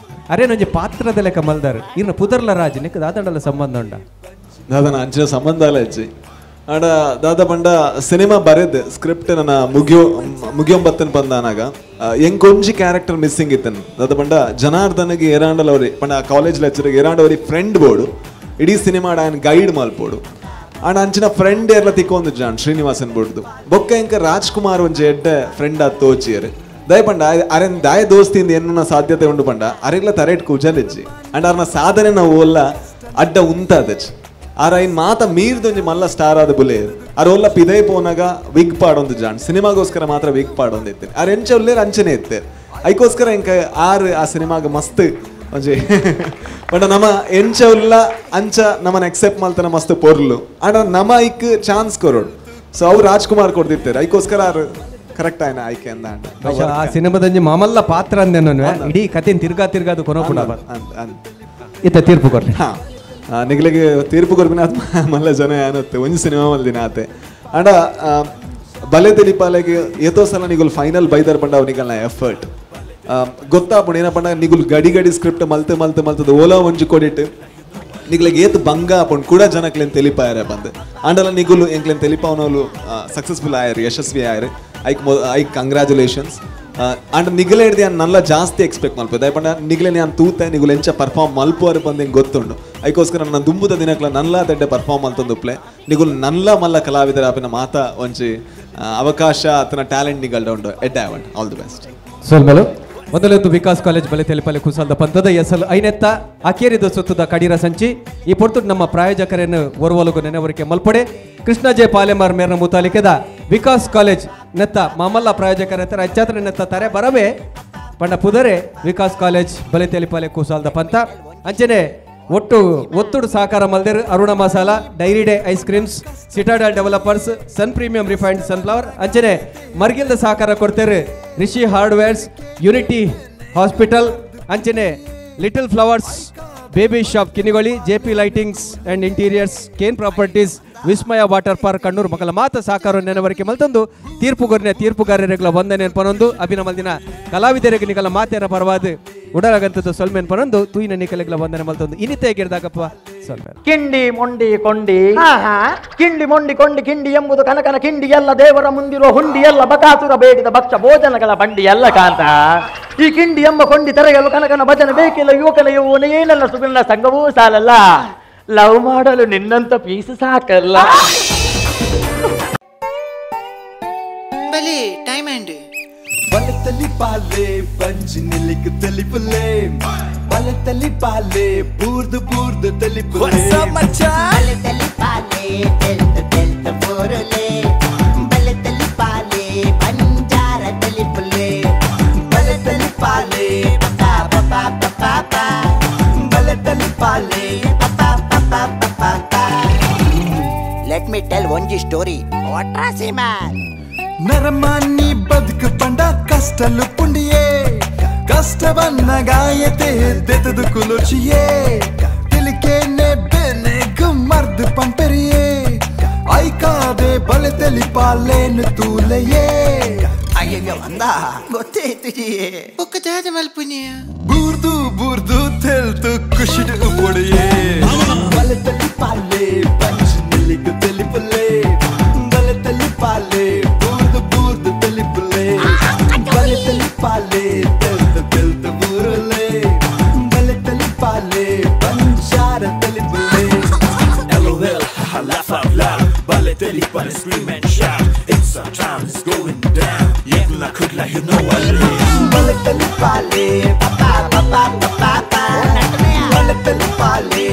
ಅರೇನೊಂಜಿ ಪಾತ್ರದ ಲೆಕ್ಕ ಮಲ್ದಾರ್ ಇನ್ನು ಪುದರ್ಲ ರಾಜ್ ನಿಕ್ಕ ದಾದಂಡಲ ಸಂಬಂಧ ಉಂಡ ದಾದನ ಅಂಚಿನ ಸಂಬಂಧ ಅಲ್ಲ ಹೆಚ್ಚಿ ಆಡ ದಾದ ಪಂಡ ಸಿನಿಮಾ ಬರೆದ್ ಸ್ಕ್ರಿಪ್ಟ್ ನನ್ನ ಮುಗಿಯೊಂಬತ್ತನ ಬಂದಾನಾಗ ಎಂಕೊಂಜಿ ಕ್ಯಾರೆಕ್ಟರ್ ಮಿಸ್ಸಿಂಗ್ ಇತ್ತನ್ ದಾದ ಪಂಡ ಜನಾರ್ದನಿಗೆ ಏರಾಂಡಲ್ ಅವ್ರಿ ಪಂಡ ಕಾಲೇಜ್ ಲೆಕ್ಚರ್ಗೆ ಏರಾಂಡ ಅವ್ರಿ ಫ್ರೆಂಡ್ ಬೋಡು ಇಡೀ ಸಿನಿಮಾ ಆಯನ್ ಗೈಡ್ ಮಲ್ಪೋಡು ಆಂಡ ಅಂಚಿನ ಫ್ರೆಂಡ್ ಎಲ್ಲ ತಿಕ್ಕೊಂದು ಜಾನ್ ಶ್ರೀನಿವಾಸನ್ ಬೋಡ್ದು ಬೊಕ್ಕ ಎಂಕ ರಾಜ್ಕುಮಾರ್ ಒಂಜಿ ಎಡ್ಡ ಫ್ರೆಂಡ್ ಆದ್ ತೋಚಿಯರ್ ದಯ ಪಂಡ ಅರೆನ್ ದಾಯ ದೋಸ್ತಿಯಿಂದ ಏನ ಸಾಧ್ಯತೆ ಉಂಡು ಪಂಡ ಅರೆಗ್ಲ ತರೇಟ್ ಕುಜಲಿಜ್ಜಿ ಅಂಡ್ ಅವ್ರನ್ನ ಸಾಧನೆ ನಾವು ಎಲ್ಲ ಅಡ್ಡ ಉಂತಾದಚ್ ಆರ ಇನ್ ಮಾತ ಮೀರ್ದೊಂಜಿ ಮಲ್ಲ ಸ್ಟಾರ್ ಆದ ಬುಲೇರ್ ಅರೋಲ್ಲ ಪಿದೈ ಪೋನಾಗ ವಿಗ್ ಪಾಡೊಂದು ಜಾಣ್ ಸಿನಿಮಾಗೋಸ್ಕರ ಮಾತ್ರ ವಿಗ್ ಪಾಡೊಂದು ಇತ್ತೇನೆ ಆರ್ ಎಂಚ ಉಲ್ಲೇರ್ ಅಂಚನೆ ಇತ್ತೇರು ಐಕೋಸ್ಕರ ಇಂಕ ಆರು ಆ ಸಿನಿಮಾಗ ಮಸ್ತ್ ಒಂಜಿ ಬಟ್ ನಮ್ಮ ಎಂಚ ಉಲ್ಲ ಅಂಚ ನಮ್ಮನ್ನ ಎಕ್ಸೆಪ್ಟ್ ಮಾಡ್ತಾನೆ ಮಸ್ತ್ ಪೊರ್ಲು ಆಂಡ ನಮ್ಮ ಐಕ್ ಚಾನ್ಸ್ ಕೊರೋಡು ಸೊ ಅವ್ರು ರಾಜ್ಕುಮಾರ್ ಕೊಡ್ತಿರ್ತಾರೆ ಐಕೋಸ್ಕರ ಆರು ಕರೆಕ್ಟ್ ಆಯ್ನ ಆಯ್ಕೆ ಅಂದ ಆ ಸಿನಿಮಾದಂಜಿ ಮಾಮಲ್ಲ ಪಾತ್ರ ಅಂದೇನು ಇಡೀ ಕತೆ ತಿರ್ಗಾದು ಕೊನೋಪುಡ ಇತ್ತ ತೀರ್ಪು ಕೊಡ್ರಿ ನಿಗ್ಲಿಗೆ ತೀರ್ಪು ಕೊಡ್ಬಿನ ಮಲ್ಲ ಜನ ಏನತ್ತೆ ಒಂಜಿ ಸಿನಿಮಾ ಮಲ್ದಿನ ಆತೆ ಆಂಡ ಬಲೆ ತೆಲಿಪಾಲೆಗೆ ಏತೋ ಸಲ ನಿಗುಲ್ ಫೈನಲ್ ಬೈದರ್ ಪಂಡ ಅವನಿಗಲ್ನ ಎಫರ್ಟ್ ಗೊತ್ತಾಪುಂಡು ಏನಪ್ಪ ನಿಗುಲ್ ಗಡಿ ಸ್ಕ್ರಿಪ್ಟ್ ಮಲ್ತದ ಓಲಾ ಒಂಜಿ ಕೊಡಿಟ್ಟು ನಿಗ್ಲಿಗೆ ಏತ್ ಭಂಗ ಆಪುಂಡು ಕೂಡ ಜನಕ್ಲೇನ್ ತೆಲಿಪಾಯರ ಬಂದು ಆಂಡಲ ನಿಗುಲು ಎಂಕ್ಲೇನ್ ತೆಲಿಪಾವನೋಲು ಸಕ್ಸಸ್ಫುಲ್ ಆಯರು ಯಶಸ್ವಿ ಆಯರು ಐಕ್ ಕಂಗ್ರಾಚುಲೇಷನ್ಸ್ ಅಂಡ್ ನಿಗಲೆ ಹಿಡ್ದು ನಲ್ಲ ಜಾಸ್ತಿ ಎಕ್ಸ್ಪೆಕ್ಟ್ ಮಲ್ಪೆ ದಯಪಂಡ ನಿಗಲೆ ನಾನು ತೂತೆ ನಿಗುಲು ಎಂಚ ಪರ್ಫಾರ್ಮ್ ಮಲ್ಪುವರು ಬಂದು ಗೊತ್ತುಂಡು ಐಕೋಸ್ಕರ ನನ್ನ ದುಂಬುದ ದಿನಕ್ಲ ನಲ್ಲ ತೆಡ್ಡೆ ಪರ್ಫಾರ್ಮ್ ಮಲ್ತೊಂದುಪ್ಲೆ ನಿಗುಲು ನಲ್ಲ ಮಲ್ಲ ಕಲಾವಿದರ ಆಪಿನ ಮಾತ ಒಂಚಿ ಅವಕಾಶ ಆತನ ಟ್ಯಾಲೆಂಟ್ ನಿಗಲ್ಡ ಉಂಡು ಎಡ್ಡೆ ಆವಡ್ ಆಲ್ ದಿ ಬೆಸ್ಟ್ ಸೋಲ್ಮೆಲು ಮೊದಲದ್ದು ವಿಕಾಸ್ ಕಾಲೇಜ್ ಬಲೆ ತೆಲಿಪಲೆ ಕುಸಾಲ್ದ ಪಂತದ ಎಸಲ್ ಐನೆತ್ತ ಅಕೇರಿದ ಸುತ್ತದ ಕಡೀರ ಸಂಚಿ ಈ ಪೊರ್ತು ನಮ್ಮ ಪ್ರಾಯೋಜಕರನ್ನು ಒರ್ವಲಗು ನೆನೆವರಿಕೆ ಮಲ್ಪಡೆ ಕೃಷ್ಣ ಜೆ ಪಾಲೆಮಾರ್ ಮೇರ್ನ ಮುತಾಲಿಕೆದ ವಿಕಾಸ್ ಕಾಲೇಜ್ ನೆತ್ತ ಮಾಮಲ್ಲ ಪ್ರಾಯೋಜಕರ ಅಚ್ಚಾತ್ರ ನೆತ್ತ ತಾರೆ ಬರವೇ ಪಂಡ ಪುದರೆ ವಿಕಾಸ್ ಕಾಲೇಜ್ ಬಲೆ ತೆಲಿಪಲೆ ಕುಸಾಲ್ದ ಪಂತ ಅಂಚನೆ ಒಟ್ಟು ಒತ್ತುಡು ಸಹಕಾರ ಮಲ್ದೇರ್ Aruna masala dairy day ice creams citadel developers sun premium refined sunflower ಅಂಚನೆ ಮರ್ಗಿಲ್ದ ಸಹಕಾರ ಕೊಡ್ತೇರು ರಿಷಿ ಹಾರ್ಡ್ವೇರ್ಸ್ ಯೂನಿಟಿ ಹಾಸ್ಪಿಟಲ್ ಅಂಚನೆ little flowers baby shop Kinigoli JP lightings and interiors cane properties Vismaya water park Kannur ಮಕ್ಕಳ ಮಾತ ಸಹಕಾರ ನೆನವರಿಕೆ ಮಲ್ತಂದು ತೀರ್ಪುಗಾರರಿಗಳ ವಂದನೆ ಪನೊಂದು ಅಭಿನ ಮಲ್ದಿನ ಕಲಾವಿದರಿಗೆ ನಿಗಲ ಮಾತೇನ ಪರವಾದ ಉಡಲಾಗಂತದ್ದು ಸೊಲ್ಮೇನ್ ಪನೊಂದು ತೂಯಿನ ನಿಕಲೆಗಳ ವಂದನೆ ಮಲ್ತಂದು ಇನ್ನಿತ ಹೇಗಿರ್ದಾಗಪ್ಪ ಸೊಲ್ಮೇನ್ ಕಿಂಡಿ ಮೊಂಡಿ ಕೊಂಡಿ ಕಿಂಡಿ ಮೊಂಡಿ ಕೊಂಡಿ ಕಿಂಡಿ ಎಂಬುದು ಕನಕನ ಕಿಂಡಿ ಎಲ್ಲ ದೇವರ ಮುಂದಿರುವ ಹುಂಡಿ ಎಲ್ಲ ಬಕಾಸುರ ಬೇಡಿದ ಭಕ್ಷ ಭೋಜನಗಳ ಬಂಡಿ ಎಲ್ಲ ಕಾಂತ ಈ ಕಿಂಡಿ ಎಂಬ ಕೊಂಡಿ ತೆರೆಯಲು ಕನಕನ ಭಜನೆ ಬೇಕಿಲ್ಲ ಯುವಕನ ಯೌವನ ಏನೆಲ್ಲ ಸುಗುಣ ಸಂಘವೂ ಸಾಲಲ್ಲ ಲವ್ ಮಾಡಲು ನಿನ್ನಂತ ಪೀಸ್ ಸಾಕಲ್ಲ ಬಲಿ ಟೈಮ್ ಅಂಡ್ ಬಲೆ ತೆಲಿಪಾಲೆ ಪಂಚ್ ನಿಲಿಕ್ ತೆಲಿಪುಲೆ ಬಲೆ ತೆಲಿಪಾಲೆ ಬೂರ್ದು ತೆಲಿಪುಲೆ ಬಲೆ ತೆಲಿಪಾಲೆ ತೆಲ್ತ ಬೋರಲೆ ಬಲೆ ತೆಲಿಪಾಲೆ ಬಂಜಾರ ತೆಲಿಪುಲೆ ಬಲೆ ತೆಲಿಪಾಲೆ ಪಾಪ ಬಲೆ ತೆಲಿಪಾಲೆ ಲೆಟ್ ಮಿ ಟೆಲ್ ಒಂಜಿ ಸ್ಟೋರಿ ಒಟ್ರಾಸಿ ಮ್ಯಾನ್ ನರಮಾನಿ ಬದುಕು ಪಂಡ ಕಷ್ಟಲು ಪುಂಡಿಯೇ ಕಷ್ಟವನ್ನ ಗಾಯತೆ ದೆತದು ಕುಲುಚಿಯೇ ತಿಲಿಕೇನೆ ಬೆನೆಗು ಮರ್ದು ಪಂಪೆರಿಯೇ ಐಕಾದೆ ಬಲೆ ತೆಲಿಪಾಲೇನು ತೂಲೆಯೇ ಅಯ್ಯಯ್ಯೋ ಅಂದ ಗೊತ್ತೇ ತುಜಿಯೇ ಒಕ್ಕದಾದ ಮಲ್ಪುನಿಯ ಬೂರ್ದು ತೆಲ್ತು ಖುಷಿಡು ಪೊಡಿಯೇ ಬಲೆ ತೆಲಿಪಾಲೆ ಪಂಚ್ ನಿಲಿಕ್ ತೆಲಿಪುಲೆ ಬಲೆ ತೆಲಿಪಾಲೆ ಬೂರ್ದು ತೆಲಿಪುಲೆ ಬಲೆ ತೆಲಿಪಾಲೆ ತೆಲ್ತ ಬೂರಲೆ ಬಲೆ ತೆಲಿಪಾಲೆ Banjara ತೆಲಿಪುಲೆ LOL, laugh out loud. Bale telipale, scream and shout. It's our time, it's going down. Yeah, I could let you know I live. Bale telipale, bale telipale,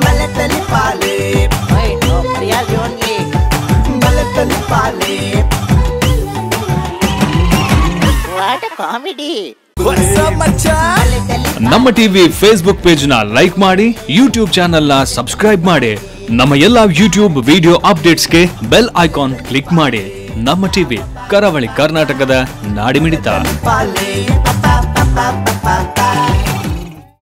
ಬಲೆ ತೆಲಿಪಾಲೆ real only bale telipale. What comedy What's up, macha? ನಮ್ಮ TV Facebook page ನ like ಮಾಡಿ YouTube channel ನ subscribe ಮಾಡಿ ನಮ್ಮ ಎಲ್ಲಾ YouTube video ಅಪ್ಡೇಟ್ಸ್ಗೆ ಬೆಲ್ ಐಕಾನ್ ಕ್ಲಿಕ್ ಮಾಡಿ ನಮ್ಮ ಟಿವಿ ಕರಾವಳಿ ಕರ್ನಾಟಕದ ನಾಡಿಮಿಡಿತ.